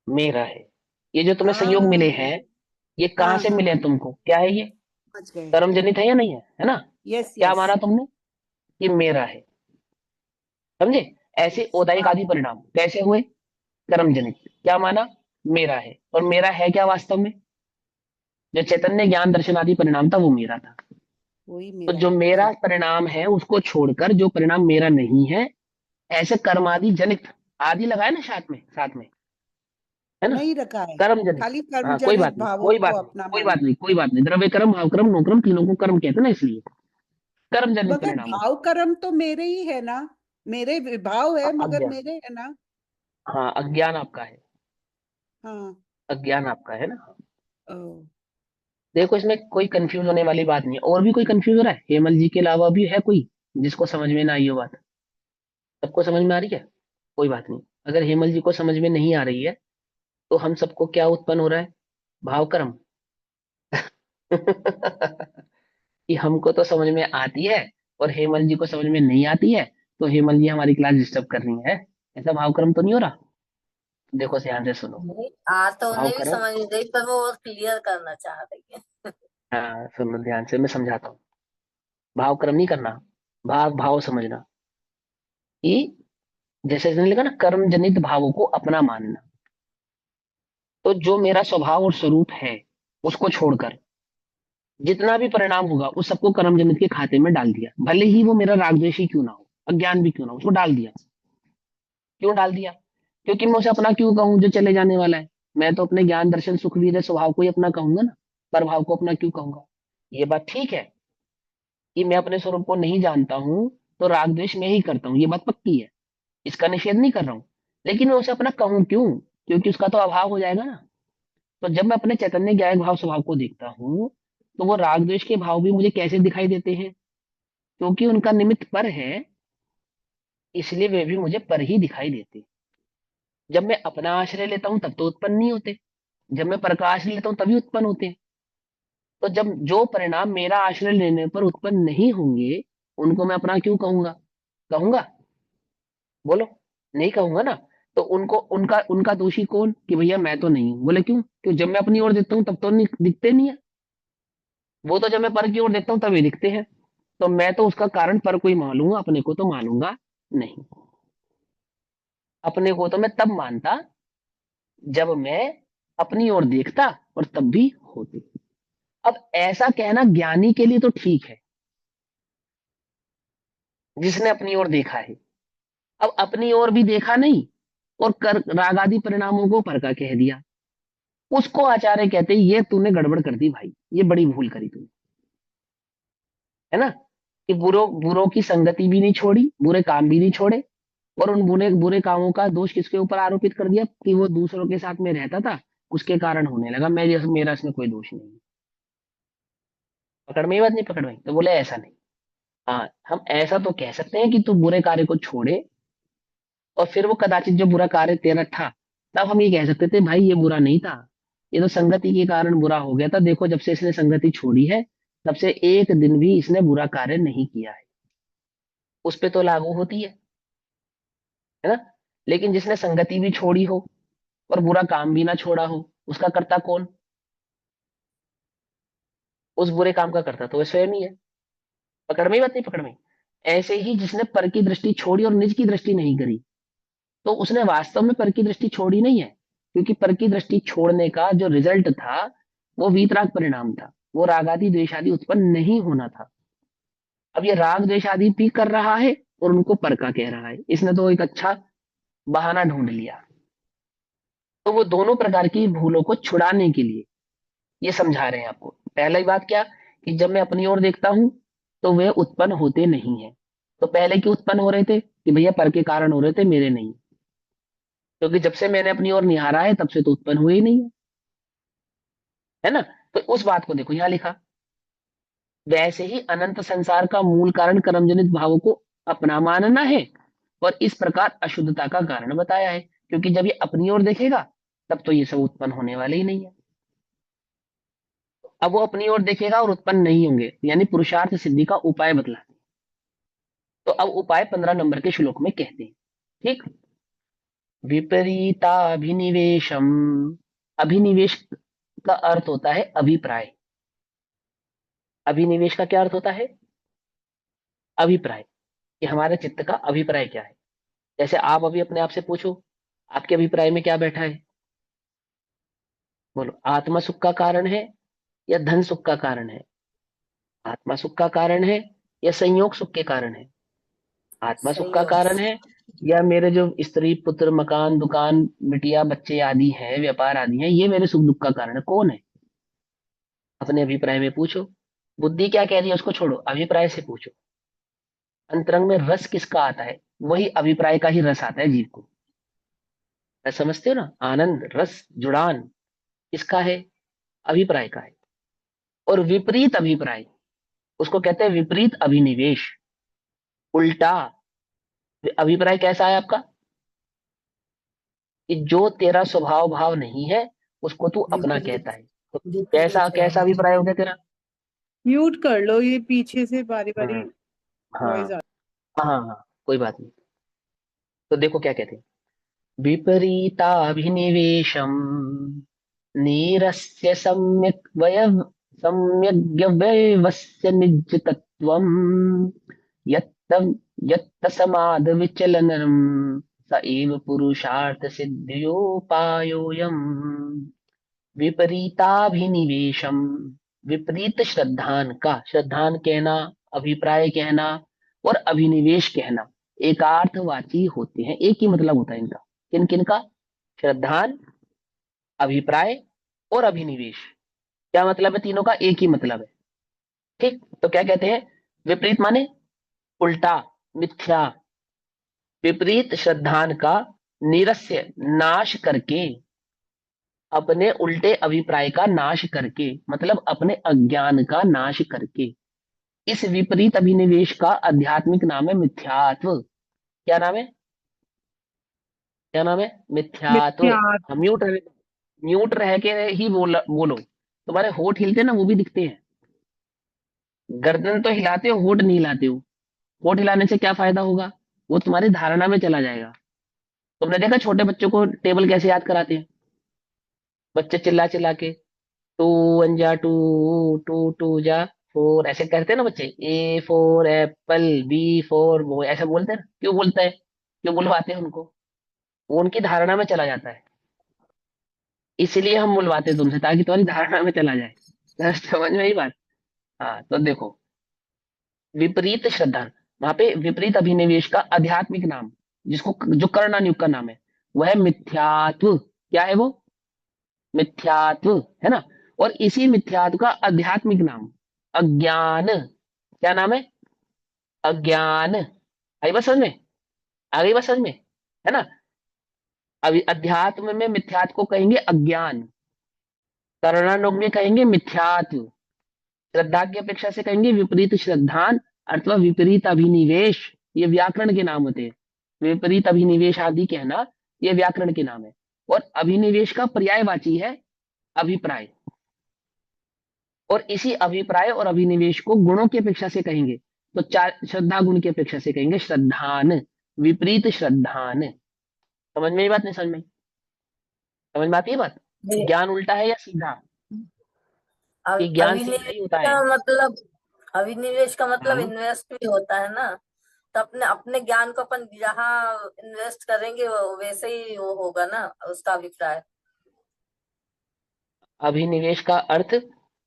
A: मेरा है। ये जो तुम्हें संयोग मिले
D: हाँ
A: हैं, ये कहाँ
D: हाँ
A: से
D: हाँ,
A: मिले हैं तुमको? क्या है ये?
D: समझ गए।
A: कर्म जनित है या नहीं है ना?
D: यस
A: क्या
D: यस
A: माना तुमने? ये मेरा है। समझे? ऐसे
D: यस।
A: औदायिक
D: हाँ
A: आदि परिणाम कैसे हुए? कर्म जनित। क्या माना? मेरा है। और मेरा है क्या वास्तव में? जो चैतन्य ज्ञान दर्शन आदि परिणाम था वो मेरा था।
D: वही
A: तो
D: मेरा
A: जो
D: है,
A: मेरा
D: ठीक।
A: परिणाम है उसको छोड़कर जो परिणाम मेरा नहीं है, ऐसे कर्मादि जनित आदि लगाए ना साथ में, है ना,
D: नहीं रखा है,
A: कर्म जनित।
D: खाली
A: हाँ,
D: कर्म
A: कोई
D: जनित
A: बात नहीं,
D: भावों
A: कोई
D: को
A: बात नहीं,
D: अपना
A: कोई
D: मान।
A: बात नहीं, कोई बात नहीं। द्रव्य कर्म, भाव कर्म, नो कर्म, तीनों को कर्म कहते हैं ना, इसलिए कर्म जनित
D: मगर
A: परिणामों
D: भाव कर्म तो मेरे ही है ना, मेरे विभाव है मगर
A: अज्ञान,
D: मेरे है ना।
A: हाँ अज्ञान आपका है,
D: हाँ।
A: अज्ञान आपका है ना।
D: ओ,
A: देखो इसमें कोई कंफ्यूज होने वाली बात नहीं है। और भी कोई कंफ्यूज हो रहा है हेमल जी के अलावा भी है कोई जिसको समझ में ना आई हो बात? सबको समझ में आ रही है? कोई बात नहीं। अगर हेमल जी को समझ में नहीं आ रही है तो हम सबको क्या उत्पन्न हो रहा है? भाव कर्म। कि हमको तो समझ में आती है और हेमल जी को समझ में नहीं आती है, तो हेमल जी हमारी क्लास डिस्टर्ब कर रही है, ऐसा भाव कर्म तो नहीं हो रहा? देखो ध्यान से सुनो।
E: नहीं, आ तो
A: भाव
E: उन्हें भी
A: कर्म,
E: समझ गई पर वो क्लियर करना चाह रही है।
A: हाँ सुनो ध्यान से, मैं समझाता हूँ। भाव कर्म नहीं करना, भाव भाव समझना। कि जैसे इसने लिखा ना, कर्म जनित भावों को अपना मानना। तो जो मेरा स्वभाव और स्वरूप है उसको छोड़कर जितना भी परिणाम होगा उस सबको कर्म जनित के खाते में डाल दिया, भले ही वो मेरा राग द्वेष ही क्यों ना हो, अज्ञान भी क्यों ना हो, उसको डाल दिया। क्यों डाल दिया? क्योंकि मैं उसे अपना क्यों कहूं जो चले जाने वाला है? मैं तो अपने ज्ञान दर्शन सुख वीर्य स्वभाव को ही अपना कहूंगा ना, पर भाव को अपना क्यों कहूंगा? ये बात ठीक है कि मैं अपने स्वरूप को नहीं जानता हूं तो राग द्वेष मैं ही करता हूँ, ये बात पक्की है, इसका निषेध नहीं कर रहा हूं। लेकिन मैं उसे अपना कहूं क्यों? क्योंकि उसका तो अभाव हो जाएगा ना। तो जब मैं अपने चैतन्य ज्ञान भाव स्वभाव को देखता हूँ तो वो राग द्वेष के भाव भी मुझे कैसे दिखाई देते हैं? क्योंकि उनका निमित्त पर है, इसलिए वे भी मुझे पर ही दिखाई देते। जब मैं अपना आश्रय लेता हूं तब तो उत्पन्न नहीं होते, जब मैं पर का आश्रय लेता हूं तभी उत्पन्न होते हैं। तो जब जो परिणाम मेरा आश्रय लेने पर उत्पन्न नहीं होंगे उनको मैं अपना क्यों कहूंगा? कहूंगा? बोलो, नहीं कहूंगा ना। तो उनको उनका उनका दोषी कौन? कि भैया मैं तो नहीं हूं। बोले क्यों? क्यों जब मैं अपनी ओर देखता हूं तब तो नहीं दिखते नहीं है, वो तो जब मैं पर की ओर देखता हूं तभी दिखते हैं। तो मैं तो उसका कारण पर को ही मानूंगा, अपने को तो मानूंगा नहीं। अपने को तो मैं तब मानता जब मैं अपनी ओर देखता और तब भी होते। अब ऐसा कहना ज्ञानी के लिए तो ठीक है, जिसने अपनी ओर देखा है। अब अपनी ओर भी देखा नहीं और कर राग आदि परिणामों को पर का कह दिया, उसको आचार्य कहते हैं ये तूने गड़बड़ कर दी भाई, ये बड़ी भूल करी तूने, है ना। कि बुरों बुरों की संगति भी नहीं छोड़ी, बुरे काम भी नहीं छोड़े, और उन बुरे बुरे कामों का दोष किसके ऊपर आरोपित कर दिया? कि वो दूसरों के साथ में रहता था, उसके कारण होने लगा, मेरा इसमें कोई दोष नहीं है। पकड़ में ही बात नहीं? पकड़ में? तो बोले ऐसा नहीं। हाँ, हम ऐसा तो कह सकते हैं कि तू बुरे कार्य को छोड़े और फिर वो कदाचित जो बुरा कार्य तेरा था, तब हम ये कह सकते थे भाई ये बुरा नहीं था, ये तो संगति के कारण बुरा हो गया था, देखो जब से इसने संगति छोड़ी है तब से एक दिन भी इसने बुरा कार्य नहीं किया है। उस पे तो लागू होती है ना। लेकिन जिसने संगति भी छोड़ी हो और बुरा काम भी ना छोड़ा हो, उसका कर्ता कौन? उस बुरे काम का कर्ता तो वह स्वयं ही है। पकड़ में ही बात नहीं? पकड़ में? ऐसे ही जिसने पर की दृष्टि छोड़ी और निज की दृष्टि नहीं करी, तो उसने वास्तव में पर की दृष्टि छोड़ी नहीं है, क्योंकि पर की दृष्टि छोड़ने का जो रिजल्ट था वो वीतराग परिणाम था, वो रागादि द्वेषादि उत्पन्न नहीं होना था। अब ये राग द्वेषादि भी कर रहा है और उनको पर का कह रहा है, इसने तो एक अच्छा बहाना ढूंढ लिया। तो वो दोनों प्रकार की भूलों को छुड़ाने के लिए ये समझा रहे हैं आपको। पहला ही बात क्या? कि जब मैं अपनी ओर देखता हूं तो वे उत्पन्न होते नहीं है। तो पहले क्यों उत्पन्न हो रहे थे? कि भैया पर के कारण हो रहे थे, मेरे नहीं। क्योंकि जब से मैंने अपनी ओर निहारा है तब से तो उत्पन्न हुए ही नहीं है ना। तो उस बात को देखो, यहां लिखा, वैसे ही अनंत संसार का मूल कारण कर्मजनित भावों को अपना मानना है और इस प्रकार अशुद्धता का कारण बताया है। क्योंकि जब ये अपनी ओर देखेगा तब तो ये सब उत्पन्न होने वाले ही नहीं है। अब वो अपनी ओर देखेगा और उत्पन्न नहीं होंगे, यानी पुरुषार्थ सिद्धि का उपाय बतला। तो अब उपाय 15 नंबर के श्लोक में कहते हैं। ठीक। विपरीताभिनिवेशम, अभिनिवेश का अर्थ होता है अभिप्राय। अभिनिवेश का क्या अर्थ होता है? अभिप्राय, कि हमारे चित्त का अभिप्राय क्या है। जैसे आप अभी अपने आप से पूछो, आपके अभिप्राय में क्या बैठा है? बोलो, आत्मा सुख का कारण है या धन सुख का कारण है? आत्मा सुख का कारण है या संयोग सुख के कारण है? आत्मा सुख का कारण
E: संयोग।
A: है या मेरे जो स्त्री पुत्र मकान दुकान बिटिया बच्चे आदि हैं व्यापार आदि हैं, ये मेरे सुख दुख का कारण है, कौन है? अपने अभिप्राय में पूछो। बुद्धि क्या कह रही है उसको छोड़ो, अभिप्राय से पूछो। अंतरंग में रस किसका आता है? वही अभिप्राय का ही रस आता है जीव को। रस समझते हो ना, आनंद रस जुड़ान किसका है? अभिप्राय का है। और विपरीत अभिप्राय उसको कहते हैं विपरीत अभिनिवेश। उल्टा अभिप्राय कैसा है आपका? कि जो तेरा स्वभाव भाव नहीं है उसको तू अपना कहता है। तो कैसा कैसा अभिप्राय हो गया तेरा?
C: म्यूट कर लो, ये पीछे से बारी बारी
A: हम्म, हाँ
C: वॉइस आ
A: हाँ हाँ हाँ, कोई बात नहीं। तो देखो क्या कहते हैं, विपरीताभिनिवेशम नीरस्य सम्यग् व्यवस्थ्य निजतत्वम् यत्त यत्तसमाद विचलनम स एव पुरुषार्थ सिद्धियोपायोयम्। विपरीताभिनिवेशम, विपरीत श्रद्धान का, श्रद्धान कहना, अभिप्राय कहना और अभिनिवेश कहना एकार्थवाची होते हैं, एक ही मतलब होता है इनका। किन किन का? श्रद्धान, अभिप्राय और अभिनिवेश। क्या मतलब है? तीनों का एक ही मतलब है। ठीक, तो क्या कहते हैं? विपरीत माने उल्टा, मिथ्या। विपरीत श्रद्धान का निरस्य, नाश करके, अपने उल्टे अभिप्राय का नाश करके, मतलब अपने अज्ञान का नाश करके। इस विपरीत अभिनिवेश का आध्यात्मिक नाम है मिथ्यात्व। क्या नाम है? क्या नाम है? मिथ्यात्व।
C: मिथ्या।
A: हम म्यूट रह के ही बोलो। तुम्हारे होठ हिलते हैं ना, वो भी दिखते हैं। गर्दन तो हिलाते हो, होठ नहीं हिलाते हो। होठ हिलाने से क्या फायदा होगा? वो तुम्हारी धारणा में चला जाएगा। तुमने देखा छोटे बच्चों को टेबल कैसे याद कराते हैं? बच्चे चिल्ला चिल्ला के, टू वन जा टू, टू टू जा फोर, ऐसे करते हैं ना बच्चे। A for apple, B for boy, ऐसे बोलते हैं ना। क्यों बोलता है? क्यों बुलवाते हैं उनको? वो उनकी धारणा में चला जाता है, इसलिए हम बुलवाते हैं तुमसे, ताकि तुम्हारी धारणा में चला जाए। समझ में ही बात। हाँ, तो देखो, विपरीत श्रद्धा, वहां पे विपरीत अभिनिवेश का आध्यात्मिक नाम, जिसको जो कर्णयुग का नाम है, वह है मिथ्यात्व। क्या है वो? मिथ्यात्व, है ना। और इसी मिथ्यात्व का आध्यात्मिक नाम अज्ञान। क्या नाम है? अज्ञान। आई बात समझ में? आ गई बात समझ में? है ना। अभी अध्यात्म में मिथ्यात्व को कहेंगे अज्ञान, कर्णानुग में कहेंगे मिथ्यात्व, श्रद्धा की अपेक्षा से कहेंगे विपरीत श्रद्धान अथवा विपरीत अभिनिवेश। ये व्याकरण के नाम होते हैं। विपरीत अभिनिवेश आदि कहना ये व्याकरण के नाम है। और अभिनिवेश का पर्यायवाची है अभिप्राय। और इसी अभिप्राय और अभिनिवेश को गुणों की अपेक्षा से कहेंगे, तो चार श्रद्धा गुण की अपेक्षा से कहेंगे श्रद्धान, विपरीत श्रद्धान। समझ में ये बात? नहीं समझ में? समझ में आती है बात? ज्ञान उल्टा है या सीधा? कि ज्ञान सीधा
E: अभिनिवेश
A: ही होता है।
E: का मतलब, अभिनिवेश का मतलब
A: हाँ,
E: इन्वेस्ट भी होता है ना। तो अपने अपने ज्ञान को अपन जहाँ इन्वेस्ट करेंगे वो वैसे ही वो होगा ना उसका अभिप्राय।
A: अभिनिवेश का अर्थ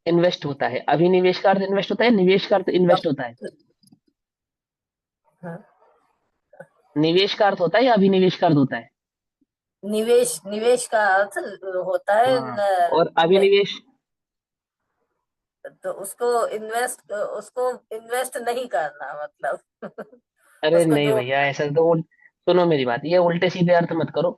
A: इन्वेस्ट होता है। अभिनिवेश का अर्थ इन्वेस्ट होता है, निवेश का अर्थ इन्वेस्ट होता है।
E: हाँ।
A: निवेश का अर्थ होता है या अभिनिवेश का अर्थ होता है?
E: निवेश, निवेश का अर्थ होता है
A: हाँ, और अभिनिवेश?
E: तो उसको इन्वेस्ट नहीं करना मतलब।
A: अरे
E: उसको
A: नहीं
E: जो
A: भैया, ऐसा तो सुनो मेरी बात, ये उल्टे सीधे अर्थ मत करो।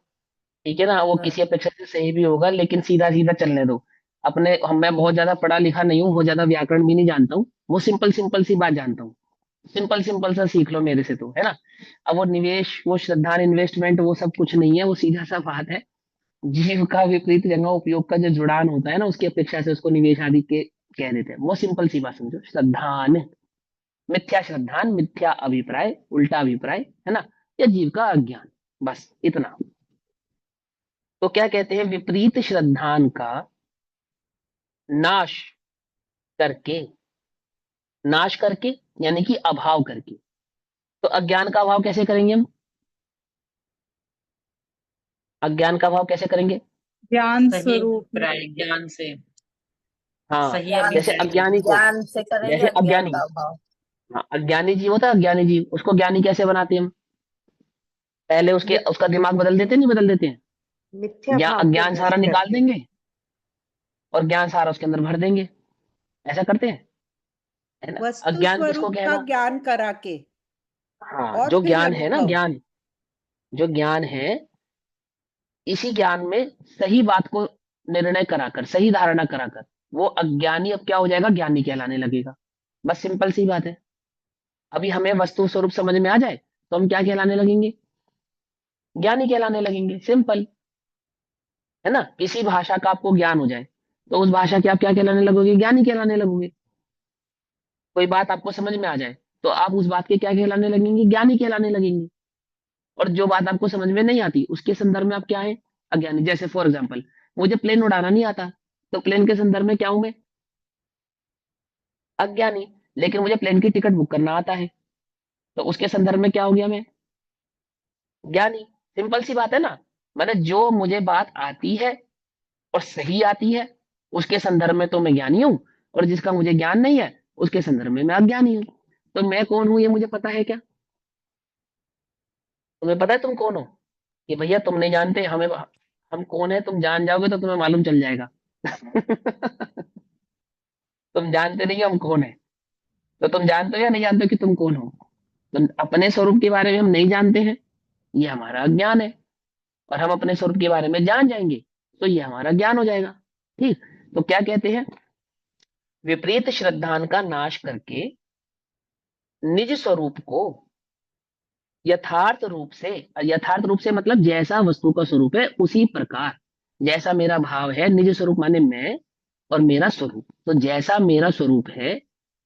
A: ठीक है ना, वो किसी अपेक्षा से सही भी होगा, लेकिन सीधा सीधा चलने दो। मैं बहुत ज्यादा पढ़ा लिखा नहीं हूँ, बहुत ज्यादा व्याकरण भी नहीं जानता हूँ, वो सिंपल सिंपल सी बात जानता हूँ। सिंपल सिंपल सा सीख लो मेरे से, तो है ना। अब वो निवेश, वो श्रद्धा, इन्वेस्टमेंट, वो सब कुछ नहीं है, वो सीधा सा बात है। जीव का विपरीत जगह उपयोग का जो जुड़ान होता है ना, उसकी अपेक्षा से उसको निवेश आदि के कह देते हैं। वो सिंपल सी बात समझो, श्रद्धान, मिथ्या श्रद्धान, मिथ्या अभिप्राय, उल्टा अभिप्राय, है ना, या जीव का अज्ञान, बस इतना। तो क्या कहते हैं? विपरीत श्रद्धान का नाश करके, नाश करके यानी कि अभाव करके। तो अज्ञान का अभाव कैसे करेंगे हम? अज्ञान का अभाव कैसे करेंगे?
C: ज्ञान
F: सही
C: स्वरूप में।
F: अभिप्राय ज्ञान से,
A: हाँ,
F: सही
E: ज्ञान
A: जैसे
F: अभिप्राय से।
A: अज्ञानी को,
E: ज्ञान से करेंगे
A: जैसे
E: अज्ञान
A: अज्ञानी,
E: का अभाव।
A: हाँ, अज्ञानी जीव होता है, अज्ञानी जीव, उसको ज्ञानी कैसे बनाते हैं हम? पहले उसका दिमाग बदल देते नहीं बदल देते हैं,
F: मिथ्या भाव को
A: अज्ञान सारा
F: नष्ट
A: निकाल
F: करके।
A: देंगे और ज्ञान सारा उसके अंदर भर देंगे, ऐसा करते हैं, है ना।
D: वस्तु
A: अज्ञान किसको
D: स्वरूप का
A: कहेगा?
D: ज्ञान करा के
A: हाँ,
D: और
A: जो
D: फिर
A: ज्ञान है ना,
D: अनुभव।
A: ज्ञान, जो ज्ञान है, इसी ज्ञान में सही बात को निर्णय कराकर, सही धारणा कराकर वो अज्ञानी अब क्या हो जाएगा? ज्ञानी कहलाने लगेगा। बस सिंपल सी बात है। अभी हमें वस्तु स्वरूप समझ में आ जाए तो हम क्या कहलाने लगेंगे? ज्ञानी कहलाने लगेंगे, सिंपल, है ना। किसी भाषा का आपको ज्ञान हो जाए तो उस भाषा के आप क्या कहलाने लगोगे? ज्ञानी कहलाने लगोगे। कोई बात आपको समझ में आ जाए तो आप उस बात के क्या कहलाने लगेंगे? ज्ञानी कहलाने लगेंगे। और जो बात आपको समझ में नहीं आती उसके संदर्भ में आप क्या है? अज्ञानी। जैसे फॉर एग्जाम्पल, मुझे प्लेन उड़ाना नहीं आता तो प्लेन के संदर्भ में क्या हूं मैं? अज्ञानी। लेकिन मुझे प्लेन की टिकट बुक करना आता है तो उसके संदर्भ में क्या हो गया मैं? ज्ञानी। सिंपल सी बात है ना। मैंने जो मुझे बात आती है और सही आती है उसके संदर्भ में तो मैं ज्ञानी हूं, और जिसका मुझे ज्ञान नहीं है उसके संदर्भ में मैं अज्ञानी हूं। तो मैं कौन हूं ये मुझे पता है क्या? तुम्हें पता है तुम कौन हो? कि भैया तुम नहीं जानते, हमें हम कौन है तुम जान जाओगे तो तुम्हें मालूम चल जाएगा। तुम जानते नहीं हो हम कौन है, तो तुम जानते हो या नहीं जानते हो कि तुम कौन हो? तो अपने स्वरूप के बारे में हम नहीं जानते हैं, ये हमारा अज्ञान है। और हम अपने स्वरूप के बारे में जान जाएंगे तो ये हमारा ज्ञान हो जाएगा। ठीक। तो क्या कहते हैं? विपरीत श्रद्धान का नाश करके निज स्वरूप को यथार्थ रूप से मतलब जैसा वस्तु का स्वरूप है उसी प्रकार, जैसा मेरा भाव है, निज स्वरूप माने मैं और मेरा स्वरूप, तो जैसा मेरा स्वरूप है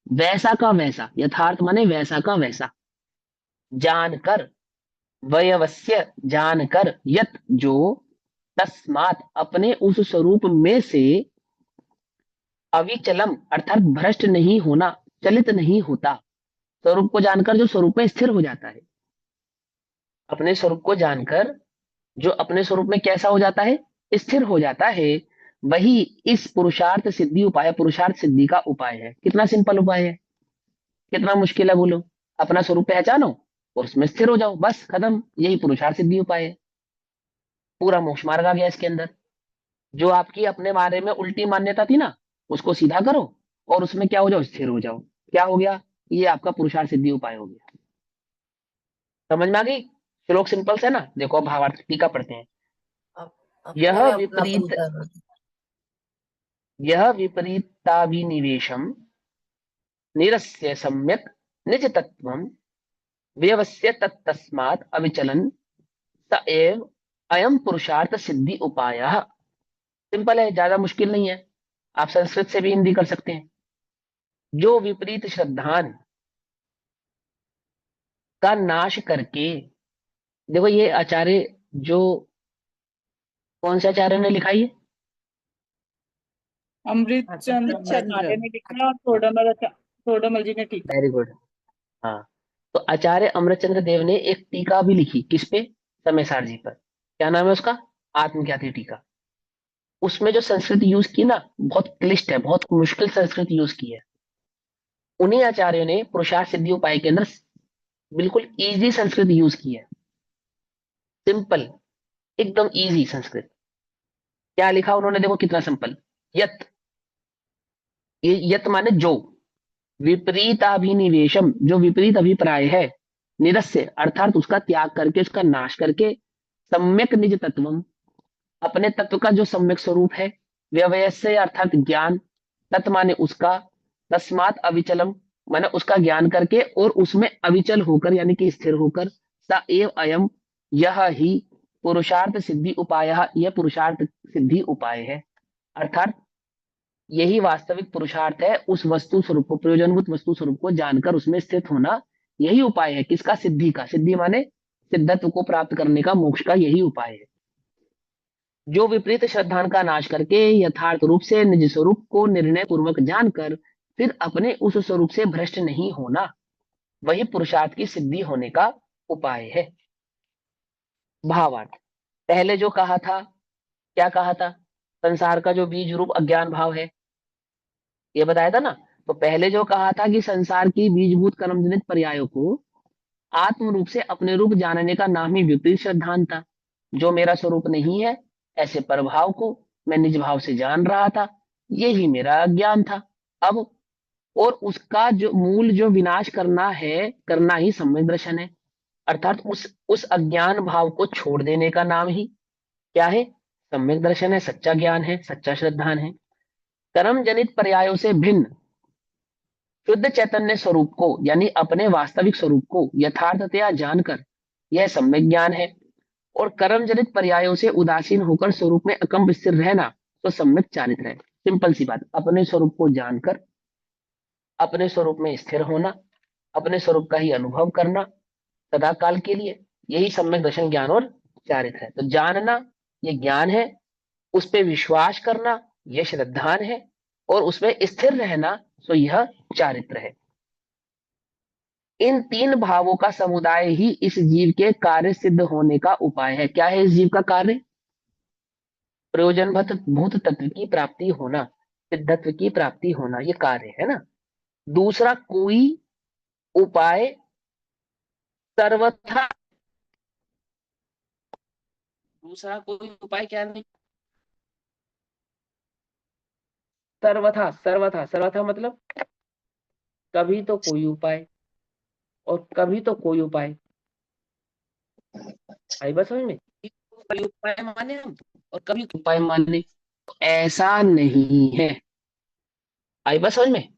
A: वैसा का वैसा, यथार्थ माने वैसा का वैसा, जानकर, वयवस्य जानकर, यत जो, तस्मात अपने उस स्वरूप में से, अविचलम अर्थात भ्रष्ट नहीं होना, चलित नहीं होता। स्वरूप को जानकर जो स्वरूप में स्थिर हो जाता है, अपने स्वरूप को जानकर जो अपने स्वरूप में कैसा हो जाता है? स्थिर हो जाता है, वही इस पुरुषार्थ सिद्धि उपाय, पुरुषार्थ सिद्धि का उपाय है। कितना सिंपल उपाय है, कितना मुश्किल है बोलो। अपना स्वरूप पहचानो और उसमें स्थिर हो जाओ, बस खत्म। यही पुरुषार्थ सिद्धि उपाय है। पूरा मोक्ष मार्ग आ गया इसके अंदर। जो आपकी अपने बारे में उल्टी मान्यता थी ना, उसको सीधा करो और उसमें क्या हो जाओ? स्थिर हो जाओ। क्या हो गया? ये आपका पुरुषार्थ सिद्धि उपाय हो गया। समझ में आ गई? श्लोक सिंपल से ना। देखो अब भावार्थ टीका पढ़ते हैं।
E: अपने
A: यह
E: में अपनापन
A: विपरीत
E: कर।
A: यह विपरीताभिनिवेशम निरस्य सम्यक निज तत्वम व्यवस्य तत्तस्मात् अविचलन स एव अयम पुरुषार्थ सिद्धि उपायः। सिंपल है, ज्यादा मुश्किल नहीं है। आप संस्कृत से भी हिंदी कर सकते हैं। जो विपरीत श्रद्धान का नाश करके, देखो ये आचार्य जो, कौन से आचार्य ने लिखा ये?
C: अमृत चंद्र
F: चंद्र।
C: आचार्य ने लिखा और तोड़मल जी ने टीका।
A: Very good. हाँ, तो आचार्य अमृतचंद्र देव ने एक टीका भी लिखी, किस पे? समय सार जी पर। क्या नाम है उसका? आत्मख्याति टीका। उसमें जो संस्कृत यूज की ना, बहुत क्लिष्ट है, बहुत मुश्किल संस्कृत यूज की है। उन्हीं आचार्यों ने पुरुषार्थ सिद्धि उपाय के अंदर बिल्कुल इजी संस्कृत यूज की है। सिंपल, एकदम इजी संस्कृत। क्या लिखा उन्होंने? देखो कितना सिंपल। यत, ये यत माने जो, विपरीताभिनिवेशम जो विपरीत अभिप्राय है, निरस्य अर्थात उसका त्याग करके, उसका नाश करके, सम्यक निज तत्वम अपने तत्व का जो सम्यक स्वरूप है, व्यवयस्य अर्थात ज्ञान, तत् माने उसका, तस्मात अविचलम माने उसका ज्ञान करके और उसमें अविचल होकर यानी कि स्थिर होकर, स एव अयम यह ही पुरुषार्थ सिद्धि उपाय, यह पुरुषार्थ सिद्धि उपाय है। अर्थात यही वास्तविक पुरुषार्थ है, उस वस्तु स्वरूप को, प्रयोजनभूत वस्तु स्वरूप को जानकर उसमें स्थित होना, यही उपाय है। किसका? सिद्धि का। सिद्धि माने सिद्धत्व को प्राप्त करने का, मोक्ष का यही उपाय है। जो विपरीत श्रद्धान का नाश करके यथार्थ रूप से निज स्वरूप को निर्णय पूर्वक जानकर फिर अपने उस स्वरूप से भ्रष्ट नहीं होना, वही पुरुषार्थ की सिद्धि होने का उपाय है। भावार्थ, पहले जो कहा था, क्या कहा था? संसार का जो बीज रूप अज्ञान भाव है, ये बताया था ना। तो पहले जो कहा था कि संसार की बीजभूत कर्म जनित पर्यायों को आत्म रूप से अपने रूप जानने का नाम ही विपरीत श्रद्धांत था। जो मेरा स्वरूप नहीं है, ऐसे परभाव को मैं निज भाव से जान रहा था, यही मेरा अज्ञान था। अब और उसका जो मूल जो विनाश करना है, करना ही सम्यक दर्शन है। अर्थात उस अज्ञान भाव को छोड़ देने का नाम ही क्या है? सम्यक दर्शन है, सच्चा ज्ञान है, सच्चा श्रद्धान है। कर्म जनित पर्यायों से भिन्न शुद्ध चैतन्य स्वरूप को, यानी अपने वास्तविक स्वरूप को यथार्थतया जानकर, यह सम्यक ज्ञान है। और कर्म जनित पर्यायों से उदासीन होकर स्वरूप में अकंप स्थिर रहना तो सम्यक चारित्र है। सिंपल सी बात, अपने स्वरूप को जानकर अपने स्वरूप में स्थिर होना, अपने स्वरूप का ही अनुभव करना सदा काल के लिए, यही सम्यक दर्शन ज्ञान और चारित्र है। तो जानना ये ज्ञान है, उस पे विश्वास करना यह श्रद्धान है, और उसमें स्थिर रहना तो यह चारित्र है। इन तीन भावों का समुदाय ही इस जीव के कार्य सिद्ध होने का उपाय है। क्या है इस जीव का कार्य? प्रयोजन भूत तत्व की प्राप्ति होना, सिद्धत्व की प्राप्ति होना, ये कार्य है ना। दूसरा कोई उपाय सर्वथा, दूसरा कोई उपाय क्या नहीं, सर्वथा सर्वथा सर्वथा मतलब कभी तो कोई उपाय और कभी तो कोई उपाय। आई बात समझ में? कभी उपाय माने हम और कभी उपाय माने, ऐसा नहीं है। आई बात समझ में?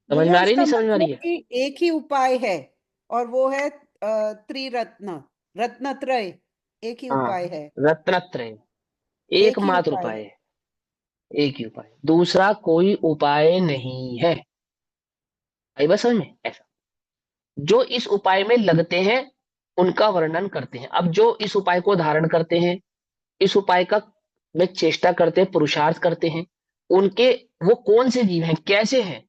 A: समझ में
D: भैया
A: आ रही
D: इसका
A: नहीं समझ में आ रही
D: मतलब
A: है?
D: कि एक ही उपाय है और वो है त्रिरत्न, रत्नत्रय, एक ही
A: हाँ,
D: उपाय है,
A: रत्नत्रय
D: एक ही
A: एकमात्र
D: उपाय
A: उपाय
D: है।
A: है, एक ही उपाय, दूसरा कोई उपाय नहीं है। आई बात समझ में? ऐसा जो इस उपाय में लगते हैं उनका वर्णन करते हैं। अब जो इस उपाय को धारण करते हैं, इस उपाय का में चेष्टा करते हैं, पुरुषार्थ करते हैं, उनके वो कौन से जीव हैं, कैसे हैं,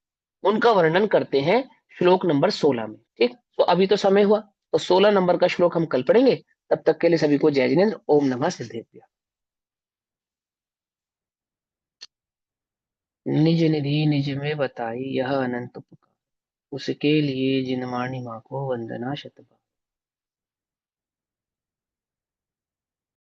A: उनका वर्णन करते हैं श्लोक नंबर 16 में। ठीक, तो अभी तो समय हुआ, तो 16 नंबर का श्लोक हम कल पढ़ेंगे। तब तक के लिए सभी को जय जिनेन्द्र। ओम नमः सिद्धेभ्य। निज निधि निज में बताई यह अनंत पुकार, उसके लिए जिन वाणी माँ को वंदना शतबार।